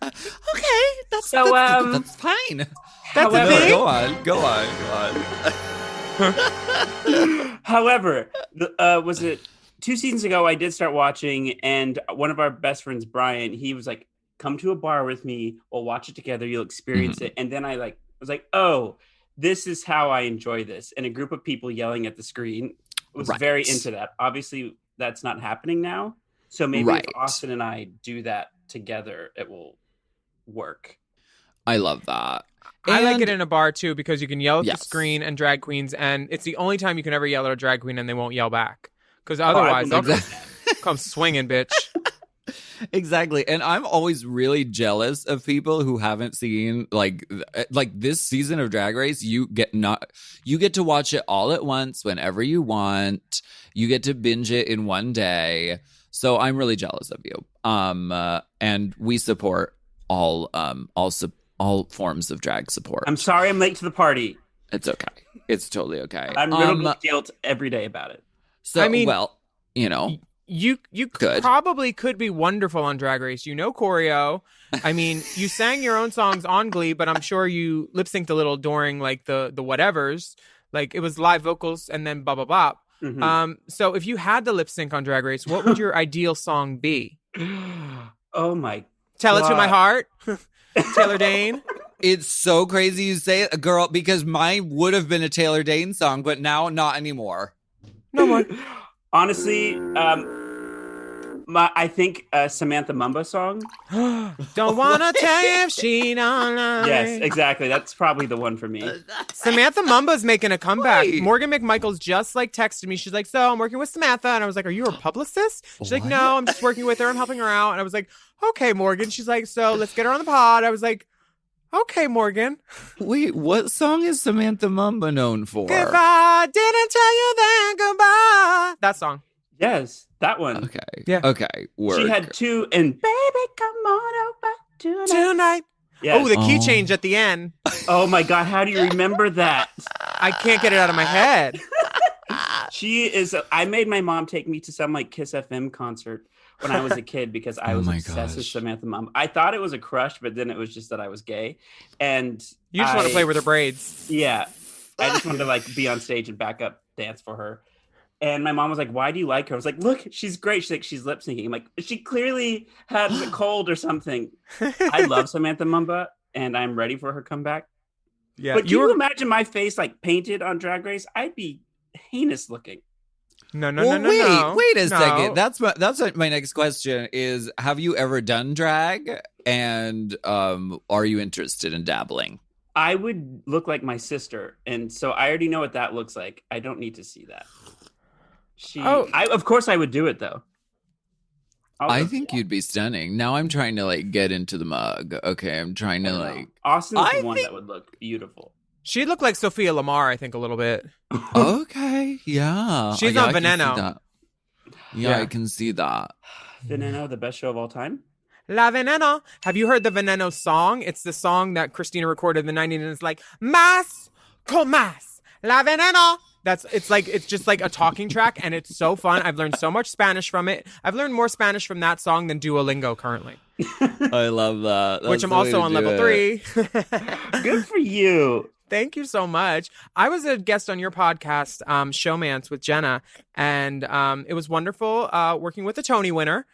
Okay, that's fine. However, Go on. However, was it 2 seasons ago? I did start watching, and one of our best friends, Brian, he was like, "Come to a bar with me. We'll watch it together. You'll experience it." And then I was like, "Oh, this is how I enjoy this." And a group of people yelling at the screen was very into that. Obviously, that's not happening now. So maybe if Austin and I do that together, it will work. I love that. I like it in a bar too, because you can yell at the screen and drag queens, and it's the only time you can ever yell at a drag queen and they won't yell back. Because otherwise, they'll come swinging, bitch. Exactly. And I'm always really jealous of people who haven't seen like this season of Drag Race. You get to watch it all at once whenever you want. You get to binge it in one day. So I'm really jealous of you. And we support all forms of drag support. I'm sorry I'm late to the party. It's okay. It's totally okay. I'm riddled with guilt every day about it. So, I mean, well, you know. You probably could be wonderful on Drag Race. You know choreo. I mean, you sang your own songs on Glee, but I'm sure you lip synced a little during like the whatevers. Like it was live vocals and then blah blah blah. Mm-hmm. So if you had to lip sync on Drag Race, what would your ideal song be? Oh my! Tell it to my heart, Taylor Dane. It's so crazy you say it, girl, because mine would have been a Taylor Dane song, but now not anymore. No more. Honestly, I think Samantha Mumba song. Don't wanna tell you if she don't lie. Yes, exactly. That's probably the one for me. Samantha Mumba's making a comeback. Wait. Morgan McMichaels just like texted me. She's like, "So I'm working with Samantha," and I was like, "Are you her publicist?" She's like, "No, I'm just working with her. I'm helping her out." And I was like, "Okay, Morgan." She's like, "So let's get her on the pod." I was like, "Okay, Morgan." Wait, what song is Samantha Mumba known for? If I didn't tell you then goodbye. That song. Yes, that one. Okay. Yeah. Okay. Work. She had 2 and "Baby, Come On Over Tonight. Yes. Oh, the key change at the end. Oh my God, how do you remember that? I can't get it out of my head. She is. I made my mom take me to some like Kiss FM concert when I was a kid because I was obsessed with Samantha Mumba. I thought it was a crush, but then it was just that I was gay, and You just want to play with her braids. Yeah, I just wanted to like be on stage and back up dance for her. And my mom was like, "Why do you like her?" I was like, "Look, she's great." She's like, "She's lip syncing." I'm like, "She clearly has a cold or something." I love Samantha Mumba, and I'm ready for her comeback. Yeah, But can you imagine my face like painted on Drag Race? I'd be heinous looking. No. Wait a second. That's what my next question is. Have you ever done drag? And are you interested in dabbling? I would look like my sister, and so I already know what that looks like. I don't need to see that. Of course I would do it though. I think you'd be stunning. Now I'm trying to like get into the mug. Okay, I'm trying to like. Austin's the one that would look beautiful. She looked like Sophia Lamar, I think, a little bit. Okay, yeah. She's on Veneno. Yeah, I can see that. Veneno, the best show of all time. La Veneno. Have you heard the Veneno song? It's the song that Christina recorded in the 90s, and it's like, Mas con mas, La Veneno. It's just like a talking track, and it's so fun. I've learned so much Spanish from it. I've learned more Spanish from that song than Duolingo currently. I love that. That's which I'm also on level 3. Good for you. Thank you so much. I was a guest on your podcast, Showmance with Jenna, and it was wonderful working with a Tony winner.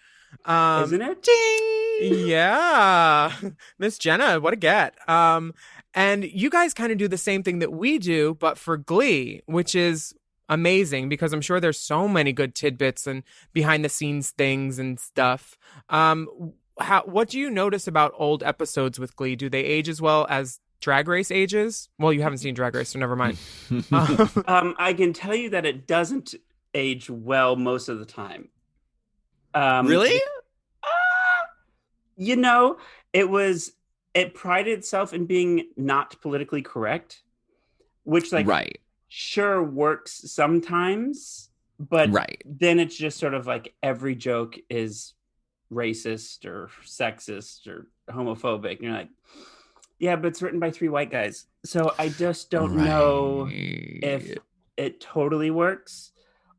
Isn't it? Ding! Yeah. Miss Jenna, what a get. And you guys kind of do the same thing that we do, but for Glee, which is amazing because I'm sure there's so many good tidbits and behind the scenes things and stuff. What do you notice about old episodes with Glee? Do they age as well as Drag Race ages? Well, you haven't seen Drag Race, so never mind. I can tell you that it doesn't age well most of the time. Really? You know, it prided itself in being not politically correct, which sure works sometimes, but then it's just sort of like every joke is racist or sexist or homophobic. And you're like, yeah, but it's written by 3 white guys. So I just don't know if it totally works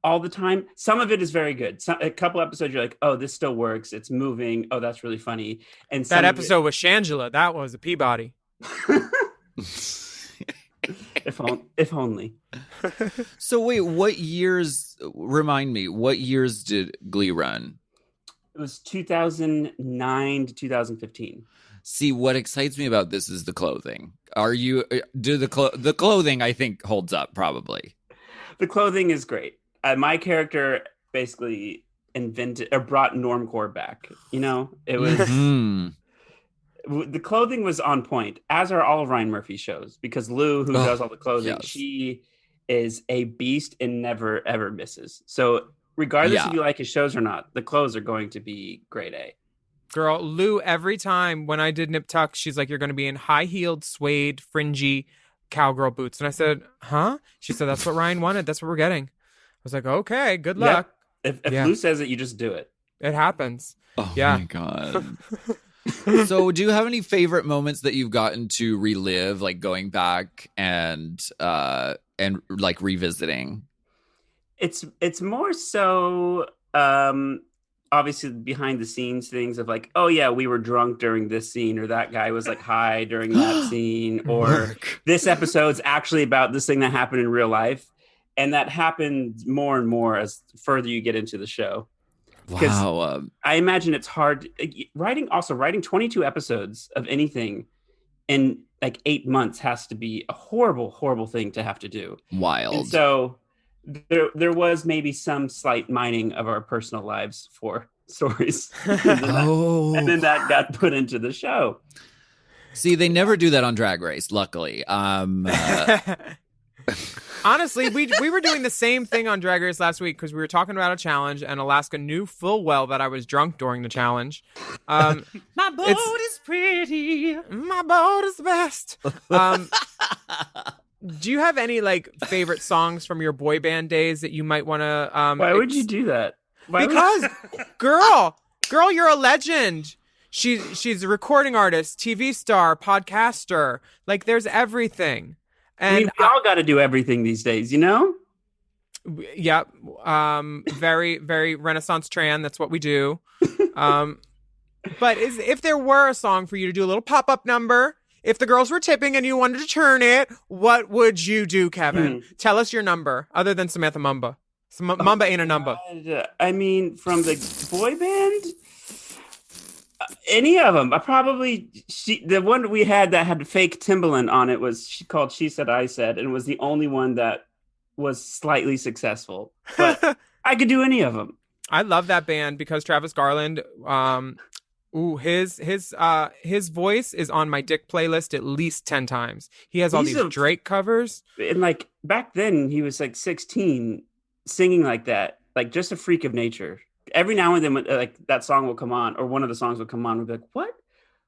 all the time. Some of it is very good. A couple episodes you're like, oh, this still works. It's moving. Oh, that's really funny. And that episode with Shangela, that was a Peabody. if only. So wait, remind me, what years did Glee run? It was 2009 to 2015. See, what excites me about this is the clothing. The clothing I think holds up probably. The clothing is great. My character basically invented or brought normcore back. It was the clothing was on point, as are all of Ryan Murphy's shows, because Lou, who does all the clothing, she is a beast and never ever misses. So regardless if you like his shows or not, the clothes are going to be grade A. Girl, Lou, every time when I did Nip Tuck, she's like, you're going to be in high-heeled, suede, fringy cowgirl boots. And I said, huh? She said, that's what Ryan wanted. That's what we're getting. I was like, okay, good luck. If Lou says it, you just do it. It happens. Oh, my God. So do you have any favorite moments that you've gotten to relive, like going back and like revisiting? It's more so obviously behind the scenes things of like, oh yeah, we were drunk during this scene, or that guy was like high during that scene, or this episode's actually about this thing that happened in real life. And that happens more and more as further you get into the show. Wow. I imagine it's hard writing 22 episodes of anything in like 8 months has to be a horrible, horrible thing to have to do. Wild. And so there was maybe some slight mining of our personal lives for stories. And then that got put into the show. See, they never do that on Drag Race, luckily. Honestly, we were doing the same thing on Drag Race last week because we were talking about a challenge, and Alaska knew full well that I was drunk during the challenge. My boat is pretty. My boat is the best. Do you have any like favorite songs from your boy band days that you might want to? Why would you do that? Because, girl, you're a legend. She's a recording artist, TV star, podcaster. Like, there's everything. And I mean, we all got to do everything these days, you know? Yeah. Very, very Renaissance Tran. That's what we do. But if there were a song for you to do a little pop-up number, if the girls were tipping and you wanted to turn it, what would you do, Kevin? Tell us your number, other than Samantha Mumba. Mumba ain't a number. I mean, from the boy band, any of them. The one we had that had fake Timbaland on it was called She Said, I Said, and was the only one that was slightly successful. But I could do any of them. I love that band because Travis Garland, his voice is on my Dick playlist at least 10 times. He has all these Drake covers. And like back then he was like 16 singing like that, like just a freak of nature. Every now and then like that song will come on, or one of the songs will come on, we'll be like, what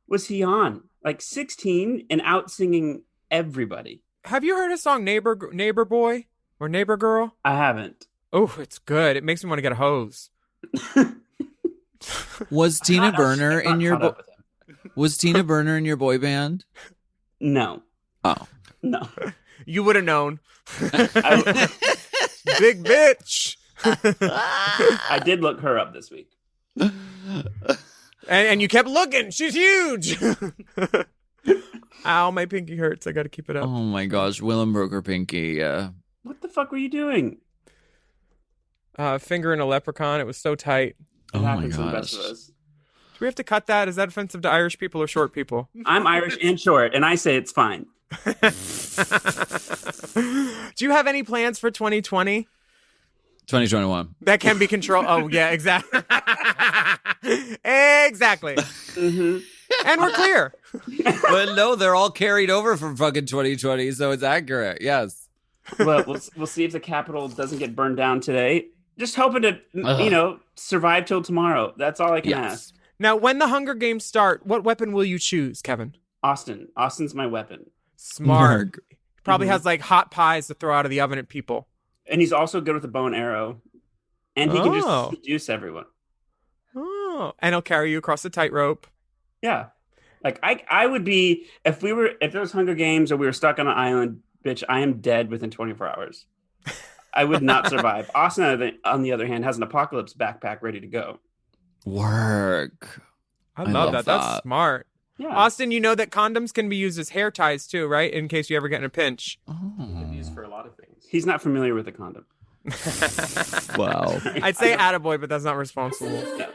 was he on? Like 16 and out singing everybody. Have you heard his song Neighbor Boy or Neighbor Girl? I haven't. Oh, it's good. It makes me want to get a hose. Was Tina Burner in your boy band? No. Oh. No. You would have known. Big bitch. I did look her up this week. And you kept looking. She's huge. Ow, my pinky hurts. I got to keep it up. Oh my gosh, Willam broke her pinky. What the fuck were you doing? Fingering a leprechaun. It was so tight. It happens to the best of us. Do we have to cut that? Is that offensive to Irish people or short people? I'm Irish and short, and I say it's fine. Do you have any plans for 2020? 2021. That can be controlled. Oh, yeah, exactly. Exactly. Mm-hmm. And we're clear. But no, they're all carried over from fucking 2020, so it's accurate. Yes. Well, we'll see if the Capitol doesn't get burned down today. Just hoping to, survive till tomorrow. That's all I can ask. Now, when the Hunger Games start, what weapon will you choose, Kevin? Austin. Austin's my weapon. Smart. Probably has like hot pies to throw out of the oven at people. And he's also good with a bow and arrow. And he can just seduce everyone. Oh. Oh, and he'll carry you across the tightrope. Yeah. Like I would be if there was Hunger Games or we were stuck on an island, bitch, I am dead within 24 hours. I would not survive. Austin, on the other hand, has an apocalypse backpack ready to go. Work. I love that. That's smart. Yeah. Austin, you know that condoms can be used as hair ties too, right? In case you ever get in a pinch. Used for a lot of things. He's not familiar with a condom. Wow. I'd say attaboy, but that's not responsible. No.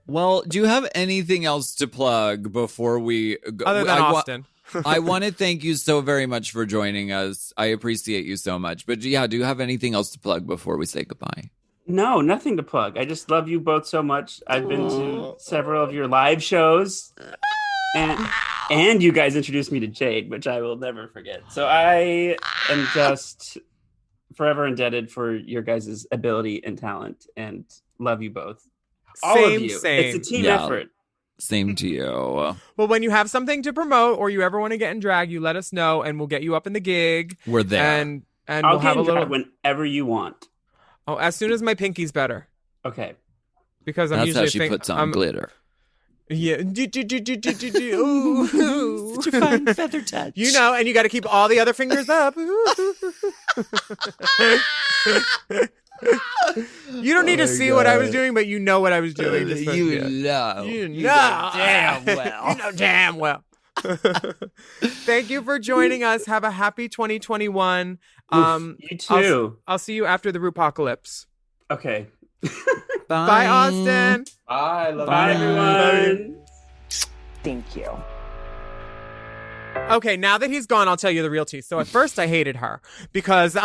Well, do you have anything else to plug before we go? Other than Austin. I want to thank you so very much for joining us. I appreciate you so much. But yeah, do you have anything else to plug before we say goodbye? No, nothing to plug. I just love you both so much. I've been to several of your live shows. And you guys introduced me to Jade, which I will never forget. So I am just forever indebted for your guys' ability and talent, and love you both. All of you. Same. It's a team effort. Same to you. Well, when you have something to promote or you ever want to get in drag, you let us know and we'll get you up in the gig. We're there. And I'll we'll have get a in drag little. whenever you want. Oh, as soon as my pinky's better. Okay. Because I'm That's usually how she puts on glitter. Yeah. Ooh. Such a fine feather touch. You know, and you got to keep all the other fingers up. You don't need to see what I was doing, but you know what I was doing. You know. You know damn well. You know damn well. Thank you for joining us. Have a happy 2021. You too. I'll see you after the Rupocalypse. Okay. Bye, Austin. Bye. Bye, everyone. Thank you. Okay, now that he's gone, I'll tell you the real tea. So at first I hated her because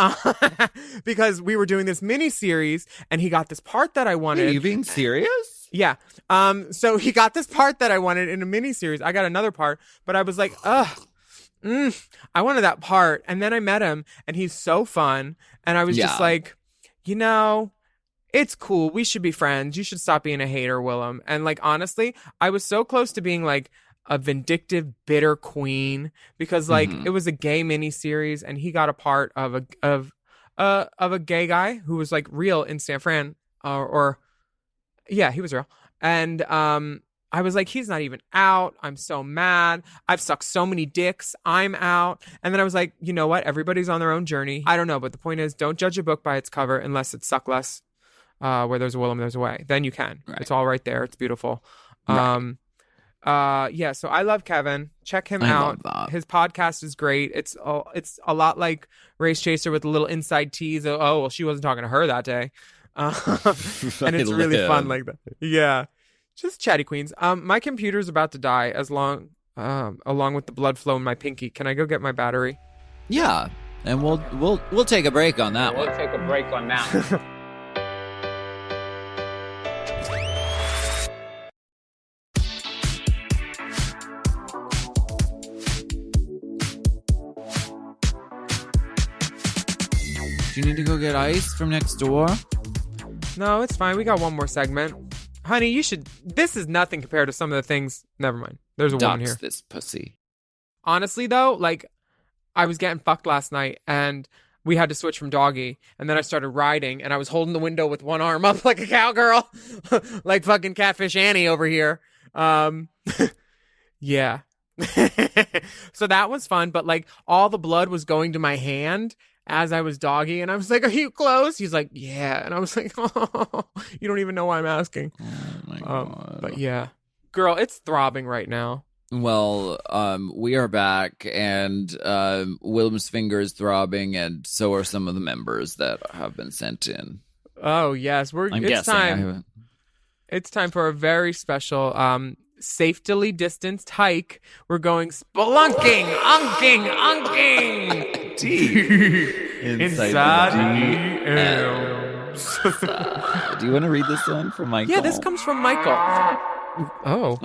we were doing this mini series and he got this part that I wanted. Are you being serious? Yeah. So he got this part that I wanted in a mini series. I got another part, but I was like, I wanted that part. And then I met him and he's so fun. And I was just like, you know, it's cool. We should be friends. You should stop being a hater, Willam. And like, honestly, I was so close to being like a vindictive, bitter queen because like it was a gay mini series and he got a part of a gay guy who was like real in San Fran he was real. And I was like, he's not even out. I'm so mad. I've sucked so many dicks. I'm out. And then I was like, you know what? Everybody's on their own journey. I don't know. But the point is, don't judge a book by its cover unless it's Suck Less. Where there's a Willam, there's a way. Then you can. Right. It's all right there. It's beautiful. Right. So I love Kevin. Check him out. His podcast is great. It's a lot like Race Chaser with a little inside tease of, oh, well, she wasn't talking to her that day. And it's really fun like that. Yeah. Just chatty queens. My computer's about to die along with the blood flow in my pinky. Can I go get my battery? Yeah. And we'll take a break on that one. We'll take a break on that. Do you need to go get ice from next door? No, it's fine. We got one more segment. Honey, this is nothing compared to some of the things. Never mind. There's a woman here. This pussy. Honestly, though, like, I was getting fucked last night and we had to switch from doggy. And then I started riding and I was holding the window with one arm up like a cowgirl. Like fucking Catfish Annie over here. Yeah. So that was fun. But like all the blood was going to my hand as I was doggy, and I was like, are you close? He's like, yeah. And I was like, oh, you don't even know why I'm asking. Oh my God. But yeah, girl, it's throbbing right now. Well, we are back, and Willam's finger is throbbing, and so are some of the members that have been sent in. Oh yes, it's time for a very special safely distanced hike. We're going spelunking, unking. Inside the elms. Do you want to read this one from Michael? Yeah, this comes from Michael. Oh.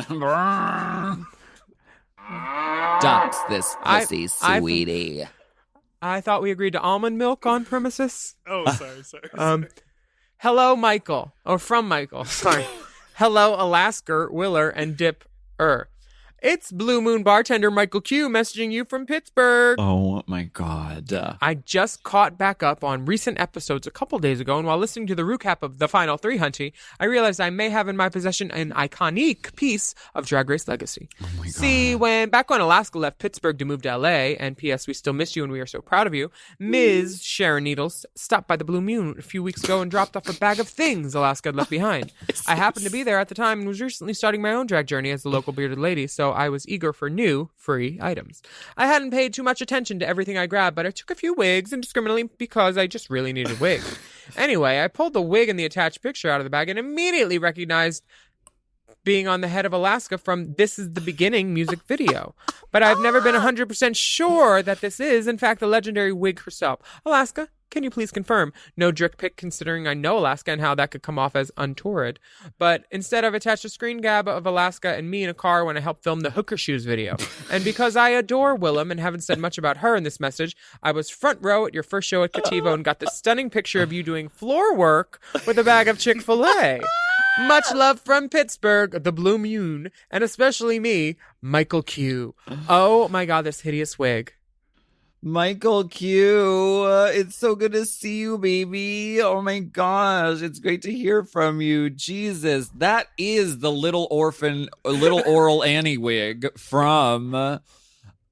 Dox this pussy, sweetie. I thought we agreed to almond milk on premises. Oh, sorry. Hello, Michael. Or from Michael. Sorry. Hello, Alasker, Willer, and Dip. It's Blue Moon bartender Michael Q messaging you from Pittsburgh. Oh my God. I just caught back up on recent episodes a couple days ago, and while listening to the recap of the final 3, Hunty, I realized I may have in my possession an iconic piece of Drag Race legacy. Oh my God. See, back when Alaska left Pittsburgh to move to LA, and P.S. we still miss you and we are so proud of you, Ms. Sharon Needles stopped by the Blue Moon a few weeks ago and dropped off a bag of things Alaska had left behind. I happened to be there at the time and was recently starting my own drag journey as the local bearded lady, so I was eager for new, free items. I hadn't paid too much attention to everything I grabbed, but I took a few wigs indiscriminately because I just really needed wigs. Anyway, I pulled the wig and the attached picture out of the bag and immediately recognized being on the head of Alaska from This Is the Beginning music video. But I've never been 100% sure that this is, in fact, the legendary wig herself. Alaska, can you please confirm? No drick pic, considering I know Alaska and how that could come off as untoward. But instead, I've attached a screen grab of Alaska and me in a car when I helped film the Hooker Shoes video. And because I adore Willam and haven't said much about her in this message, I was front row at your first show at Cativo and got the stunning picture of you doing floor work with a bag of Chick-fil-A. Much love from Pittsburgh, the Blue Moon, and especially me, Michael Q. Oh my God, this hideous wig. Michael Q, it's so good to see you, baby. Oh my gosh, it's great to hear from you. Jesus, that is the little Oral Annie wig from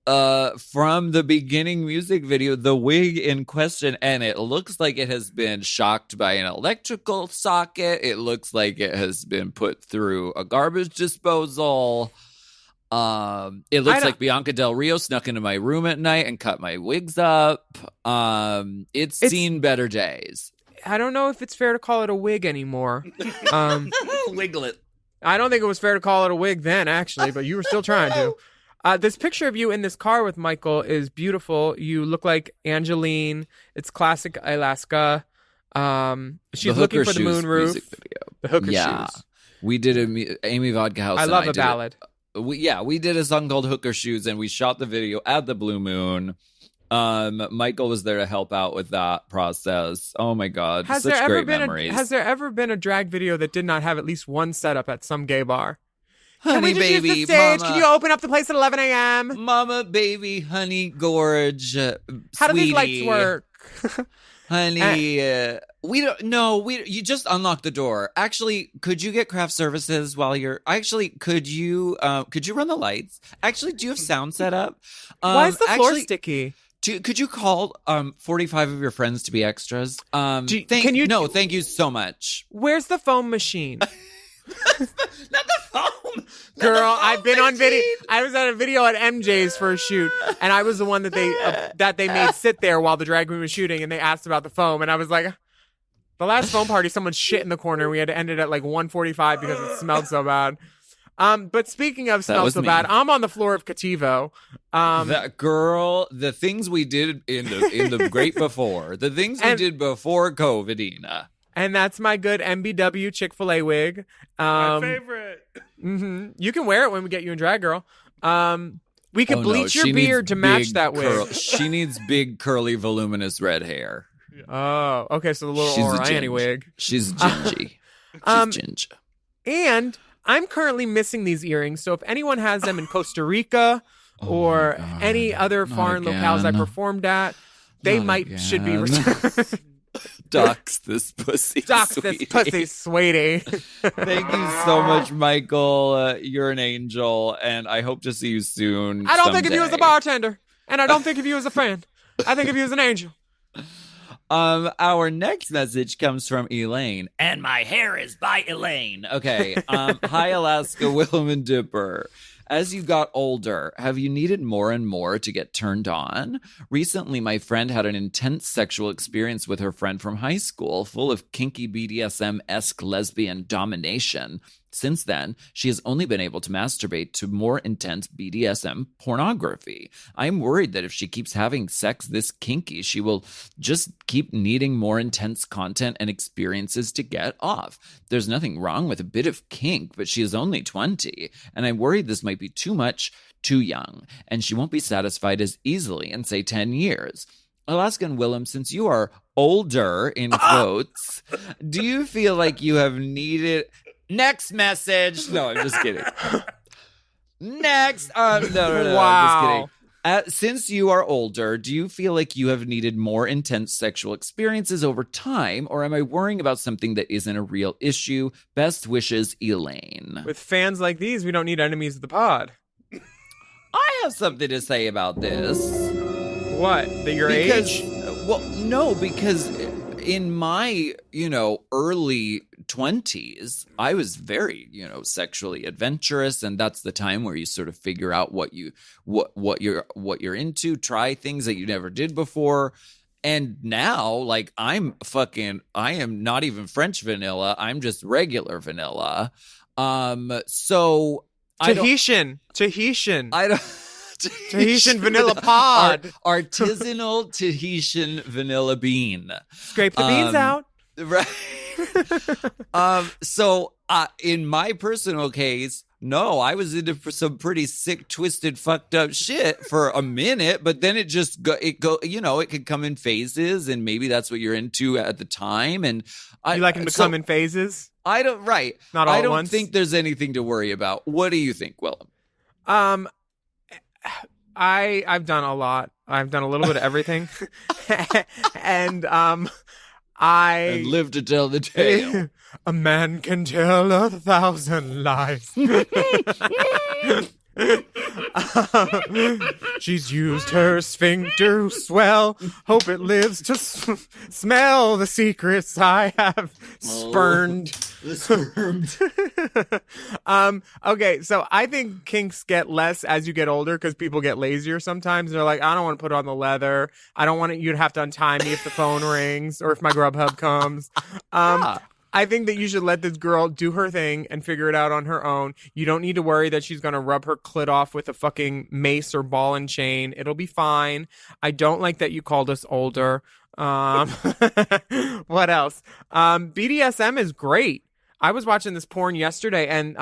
the beginning music video, the wig in question, and it looks like it has been shocked by an electrical socket. It looks like it has been put through a garbage disposal. It looks like Bianca Del Rio snuck into my room at night and cut my wigs up. It's seen better days. I don't know if it's fair to call it a wig anymore. Wiggle it. I don't think it was fair to call it a wig then, actually, but you were still trying to. This picture of you in this car with Michael is beautiful. You look like Angeline. It's classic Alaska. She's looking for the moonroof. The Hooker Shoes. We did Amy Vodka House. I love a ballad. We did a song called Hooker Shoes, and we shot the video at the Blue Moon. Michael was there to help out with that process. Oh my God, such great memories. Has there ever been a drag video that did not have at least one setup at some gay bar? Honey, Can we just baby, use the stage? mama. Can you open up the place at 11 a.m.? Mama, baby, honey, gorge, How do these sweetie. lights work? Honey, we don't know. You just unlock the door. Actually, could you get craft services while you're? Actually, could you run the lights? Actually, do you have sound set up? Why is the floor sticky? Could you call 45 of your friends to be extras? Thank you so much. Where's the foam machine? Not the foam. Girl, I've been on video. I was at a video at MJ's for a shoot, and I was the one that they made sit there while the drag queen was shooting, and they asked about the foam, and I was like, the last foam party, someone shit in the corner. We had to end it at like 1:45 because it smelled so bad. But speaking of smell so bad, I'm on the floor of Cativo. That girl, the things we did in the great before, the things we did before COVIDina. And that's my good MBW Chick-fil-A wig. My favorite. Mm-hmm. You can wear it when we get you in drag, girl. We could bleach your beard to match that wig. She needs big, curly, voluminous red hair. Oh, okay. So the little Oriani wig. She's gingy. She's ginger. And I'm currently missing these earrings. So if anyone has them in Costa Rica or any other foreign locales I performed at, they should be returned. Dox this pussy. Dox this pussy, sweetie. Thank you so much, Michael. You're an angel, and I hope to see you soon. I don't think of you as a bartender, and I don't think of you as a friend. I think of you as an angel. Our next message comes from Elaine. And my hair is by Elaine. Okay. Hi, Alaska, Willam and Dipper. As you got older, have you needed more and more to get turned on? Recently, my friend had an intense sexual experience with her friend from high school, full of kinky BDSM-esque lesbian domination. Since then, she has only been able to masturbate to more intense BDSM pornography. I'm worried that if she keeps having sex this kinky, she will just keep needing more intense content and experiences to get off. There's nothing wrong with a bit of kink, but she is only 20, and I'm worried this might be too much, too young, and she won't be satisfied as easily in, say, 10 years. Alaska and Willam, since you are older, in quotes, do you feel like you have needed... Next message. No, I'm just kidding. Next. No. Wow. I'm just kidding. Since you are older, do you feel like you have needed more intense sexual experiences over time, or am I worrying about something that isn't a real issue? Best wishes, Elaine. With fans like these, we don't need enemies of the pod. I have something to say about this. What? That your age? Well, no, because in my, early 20s, I was very, sexually adventurous, and that's the time where you sort of figure out what you're into, try things that you never did before. And now, like, I am not even French vanilla. I'm just regular vanilla. So Tahitian. I don't. Tahitian vanilla pod. Artisanal Tahitian vanilla bean. Scrape the beans out. Right. So in my personal case, no, I was into some pretty sick, twisted, fucked up shit for a minute, but then it could come in phases, and maybe that's what you're into at the time. And you like them to come in phases? Not all at once. I don't think there's anything to worry about. What do you think, Willam? I've done a lot. I've done a little bit of everything. and live to tell the tale. A man can tell 1,000 lies. She's used her sphincter swell. Hope it lives to smell the secrets I have spurned. Okay, so I think kinks get less as you get older because people get lazier sometimes. They're like, I don't want to put on the leather. I don't want you to have to untie me if the phone rings or if my Grubhub comes. I think that you should let this girl do her thing and figure it out on her own. You don't need to worry that she's going to rub her clit off with a fucking mace or ball and chain. It'll be fine. I don't like that you called us older. What else? BDSM is great. I was watching this porn yesterday, and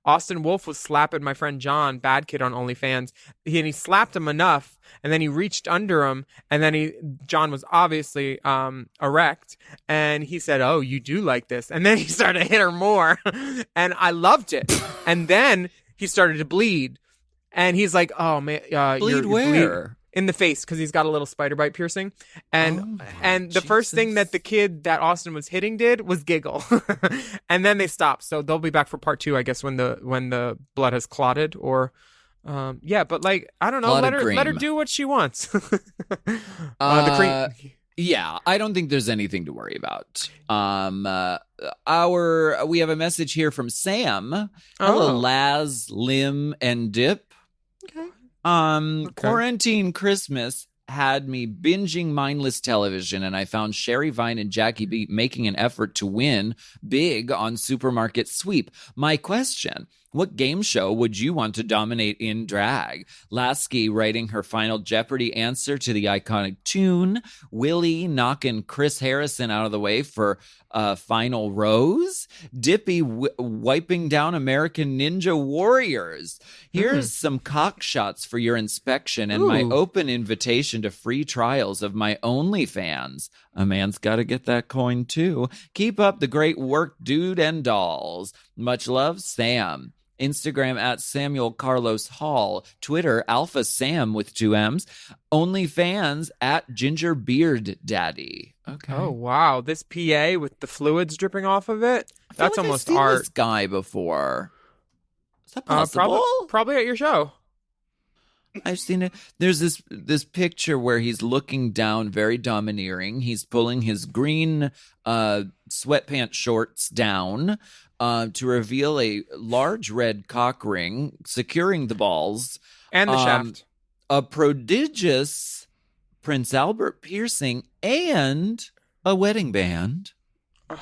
Austin Wolf was slapping my friend John, bad kid on OnlyFans. He slapped him enough, and then he reached under him, and then John was obviously erect, and he said, "Oh, you do like this," and then he started to hit her more, and I loved it. And then he started to bleed, and he's like, "Oh man, bleed where?" In the face, because he's got a little spider bite piercing. And the first thing that the kid that Austin was hitting did was giggle. And then they stopped. So they'll be back for part 2, I guess, when the blood has clotted. Or but like, I don't know, let her do what she wants. The cream. Yeah, I don't think there's anything to worry about. We have a message here from Sam. Hello, Laz, Lim, and Dip. Okay. Quarantine Christmas had me binging mindless television, and I found Sherry Vine and Jackie B making an effort to win big on Supermarket Sweep. My question: what game show would you want to dominate in drag? Lasky writing her final Jeopardy answer to the iconic tune. Willie knocking Chris Harrison out of the way for final rose. Dippy wiping down American Ninja Warriors. Here's some cock shots for your inspection and my open invitation to free trials of my OnlyFans. A man's got to get that coin too. Keep up the great work, dude and dolls. Much love, Sam. Instagram at Samuel Carlos Hall. Twitter, Alpha Sam with 2 M's. OnlyFans at Ginger Beard Daddy. Okay. Oh, wow. This PA with the fluids dripping off of it? That's like almost I've seen art. This guy before. Is that possible? Probably at your show. I've seen it. There's this picture where he's looking down, very domineering. He's pulling his green sweatpants shorts down to reveal a large red cock ring, securing the balls. And the shaft. A prodigious Prince Albert piercing, and a wedding band.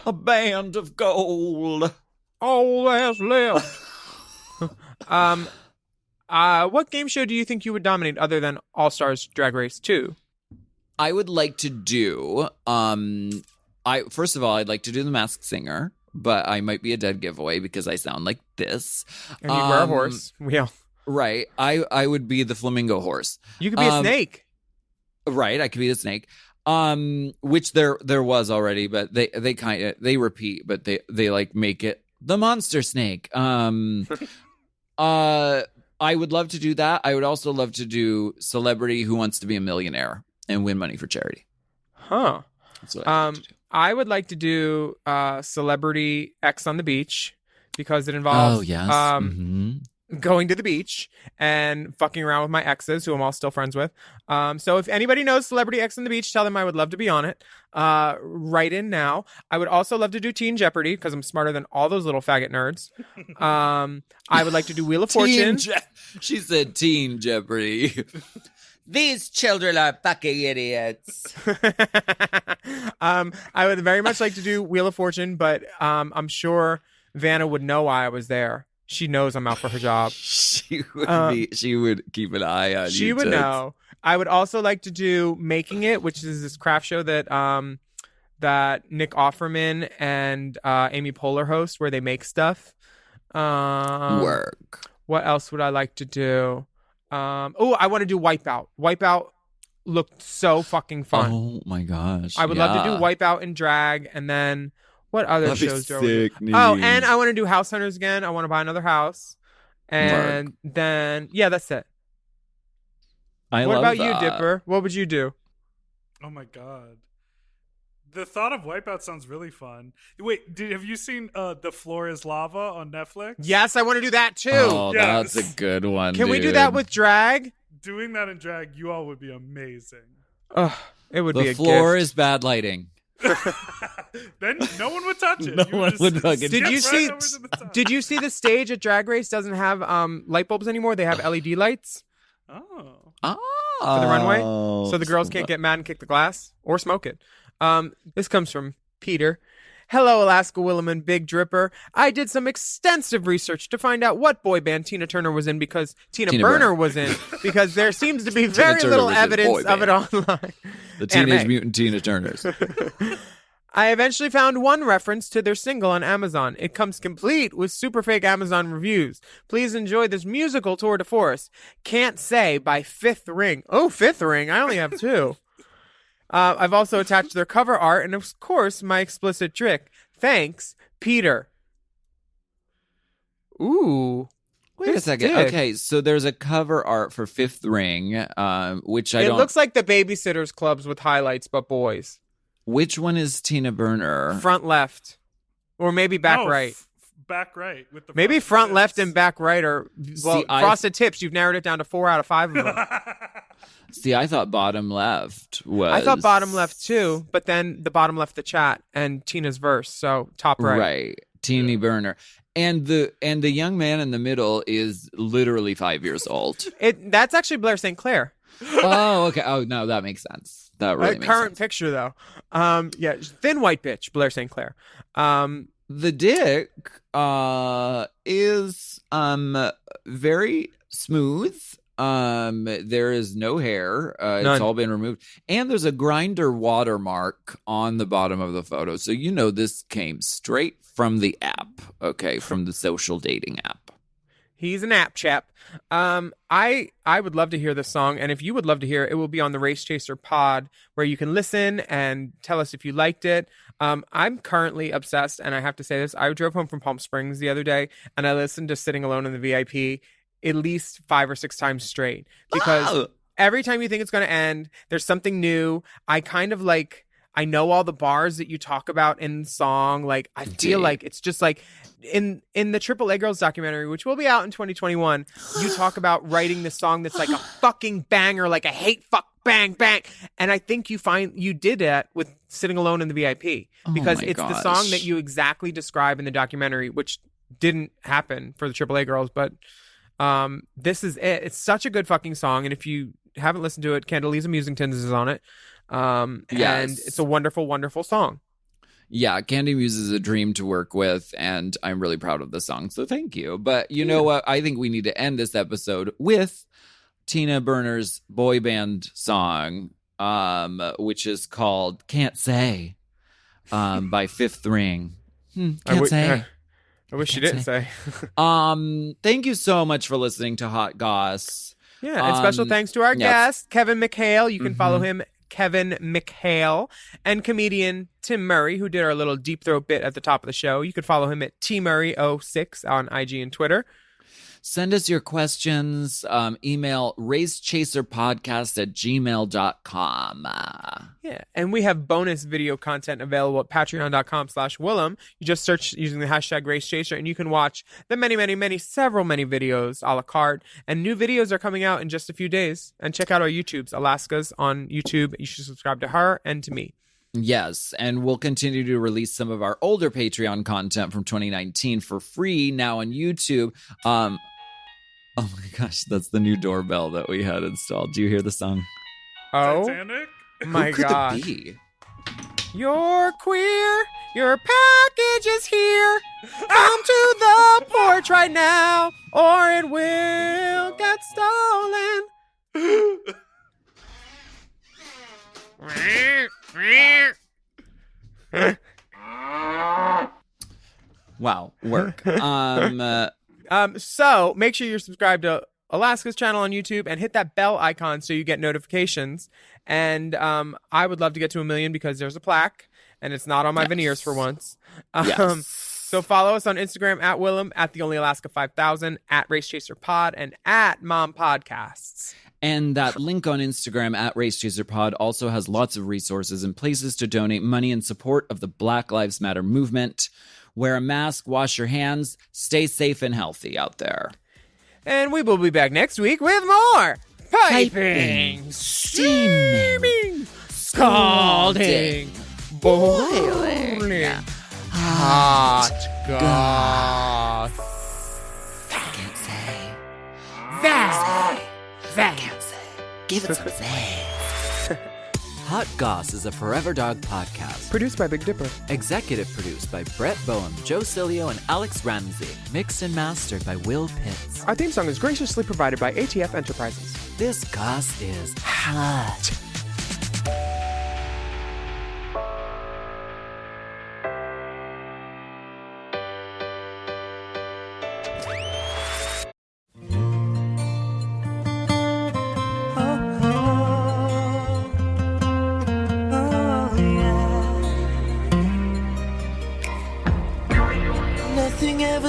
A band of gold. All that's left. What game show do you think you would dominate other than All Stars Drag Race 2? I would like to do first of all, I'd like to do The Masked Singer, but I might be a dead giveaway because I sound like this. And you wear a horse. Yeah. Right. I would be the flamingo horse. You could be a snake. Right, I could be the snake. Which there was already, but they kind of repeat, but they like make it the monster snake. I I would love to do that. I would also love to do Celebrity Who Wants to Be a Millionaire and win money for charity. Huh. That's what I'd like to do. I would like to do Celebrity X on the Beach because it involves going to the beach and fucking around with my exes, who I'm all still friends with. So if anybody knows Celebrity X on the Beach, tell them I would love to be on it. Write in now. I would also love to do Teen Jeopardy because I'm smarter than all those little faggot nerds. I would like to do Wheel of Fortune. She said Teen Jeopardy. These children are fucking idiots. I would very much like to do Wheel of Fortune, but I'm sure Vanna would know why I was there. She knows I'm out for her job. She would keep an eye on you. She would know. I would also like to do Making It, which is this craft show that that Nick Offerman and Amy Poehler host, where they make stuff. Work. What else would I like to do? I want to do Wipeout. Wipeout looked so fucking fun. Oh my gosh. I would love to do Wipeout in drag, and then what other That'd be shows do I want to do? sick, Oh, Nene. and I want to do House Hunters again. I want to buy another house. And then, yeah, that's it. I What love about that. you, Dipper? What would you do? Oh my god. The thought of Wipeout sounds really fun. Wait, have you seen The Floor is Lava on Netflix? Yes, I want to do that too. Oh, Yes. that's a good one. Can we do that with drag? Doing that in drag, you all would be amazing. Ugh, it would be The a floor gift. is bad lighting. Then no one would touch it. No You one just would fucking- Did you skip see? right over to the top. Did you see the stage at Drag Race doesn't have light bulbs anymore? They have LED lights Oh. for the runway, so the girls can't get mad and kick the glass or smoke it. This comes from Peter. Hello, Alaska Willam and Big Dripper. I did some extensive research to find out what boy band Tina Turner was in because Tina Burner was in because there seems to be very Turner little was in evidence boy of it band. online. The Teenage Anime. Mutant Tina Turners. I eventually found one reference to their single on Amazon. It comes complete with super fake Amazon reviews. Please enjoy this musical tour de force. Can't Say by Fifth Ring. Oh, Fifth Ring. I only have two. I've also attached their cover art and, of course, my explicit trick. Thanks, Peter. Ooh. Wait a this second. dick. Okay, so there's a cover art for Fifth Ring, which It looks like the Babysitters Clubs with highlights, but boys. Which one is Tina Burner? Front left. Or maybe back No, right. Back right with the Maybe front tips. left and back right are See, frosted tips. You've narrowed it down to 4 out of 5 of them. See, I thought bottom left was. I thought bottom left too, but then the bottom left the chat and Tina's verse, so top right. Right, Teeny Burner, and the young man in the middle is literally 5 years old. That's actually Blair St. Clair. Oh, okay. Oh no, that makes sense. That really makes Current sense. picture though. Yeah, thin white bitch, Blair St. Clair. The dick is very smooth. There is no hair. It's None. all been removed. And there's a grinder watermark on the bottom of the photo. So you know this came straight from the app. Okay, from the social dating app. He's an app chap. I would love to hear this song, and if you would love to hear it, it will be on the Race Chaser pod, where you can listen and tell us if you liked it. I'm currently obsessed, and I have to say this. I drove home from Palm Springs the other day, and I listened to Sitting Alone in the VIP at least 5 or 6 times straight, because every time you think it's going to end, there's something new. I kind of like, I know all the bars that you talk about in the song. Like, I feel like it's just like in the AAA Girls documentary, which will be out in 2021, you talk about writing this song that's like a fucking banger, like a hate fuck bang bang. And I think you did that with Sitting Alone in the VIP, because my it's the gosh. song that you exactly describe in the documentary, which didn't happen for the AAA Girls, but this is it. It's such a good fucking song, and if you haven't listened to it, Candelisa Musingtons is on it. And it's a wonderful, wonderful song. Yeah, Candy Muse is a dream to work with, and I'm really proud of the song, so thank you. But you know what? I think we need to end this episode with Tina Burner's boy band song, which is called Can't Say, by Fifth Ring. Can't say. I wish you didn't say. Thank you so much for listening to Hot Goss. Yeah, and special thanks to our yes. guest, Kevin McHale. You can follow him, Kevin McHale, and comedian Tim Murray, who did our little deep throat bit at the top of the show. You could follow him at TMurray06 on IG and Twitter. Send us your questions. Email racechaserpodcast@gmail.com. Yeah, and we have bonus video content available at patreon.com/Willam. You just search using the hashtag RaceChaser, and you can watch the many videos a la carte. And new videos are coming out in just a few days. And check out our YouTubes. Alaska's on YouTube. You should subscribe to her and to me. Yes, and we'll continue to release some of our older Patreon content from 2019 for free now on YouTube. Oh my gosh, that's the new doorbell that we had installed. Do you hear the song? Oh, Titanic? my Who could God. it be? You're queer. Your package is here. Come to the porch right now, or it will get stolen. Wow, work. So make sure you're subscribed to Alaska's channel on YouTube and hit that bell icon so you get notifications. And I would love to get to 1 million because there's a plaque and it's not on my veneers for once. So follow us on Instagram at Willam, at The Only Alaska 5000, at RaceChaserPod, and at Mom Podcasts. And that link on Instagram at RaceChaserPod also has lots of resources and places to donate money in support of the Black Lives Matter movement. Wear a mask, wash your hands, stay safe and healthy out there. And we will be back next week with more piping, steaming, scalding, boiling, hot goss. Can't say. Can't say. Give it some say. Hot Goss is a Forever Dog podcast. Produced by Big Dipper. Executive produced by Brett Boehm, Joe Cilio, and Alex Ramsey. Mixed and mastered by Will Pitts. Our theme song is graciously provided by ATF Enterprises. This Goss is hot.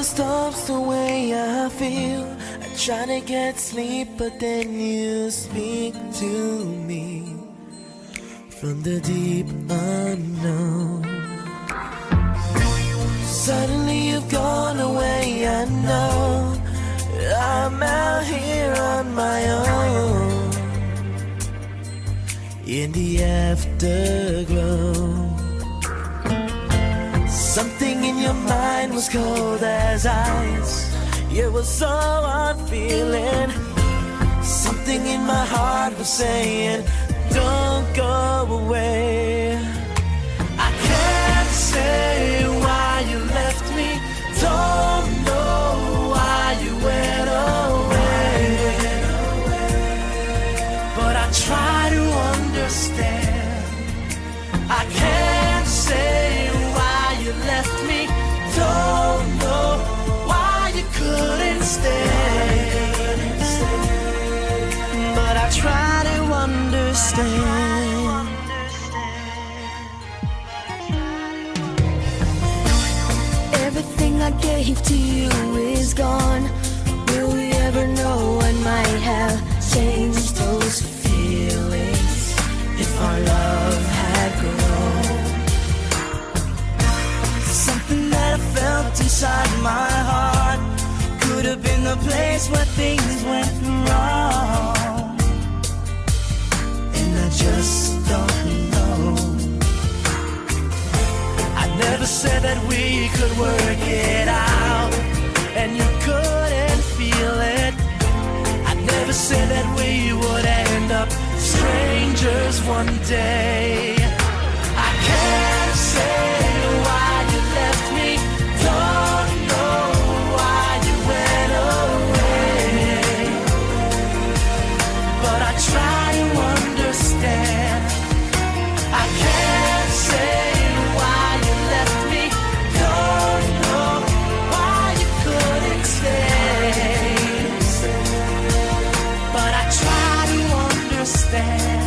Stops the way I feel. I try to get sleep, but then you speak to me from the deep unknown. Suddenly you've gone away, I know I'm out here on my own in the afterglow. Something in your mind was cold as ice. You were so unfeeling. Something in my heart was saying, don't go away. I can't say why you left me. Don't know why you went away. But I try to understand. I can't say why you left me. Don't know why you couldn't stay. But I try to understand. Everything I gave to you is gone. Will we ever know what might have changed those feelings if our love had grown? Something that I felt inside my heart could have been the place where things went wrong, and I just don't know. I never said that we could work it out and you couldn't feel it. I never said that we would end up strangers one day. I can't say why you left me. Don't know why you went away. But I try to understand. I can't say why you left me. Don't know why you couldn't stay. But I try to understand.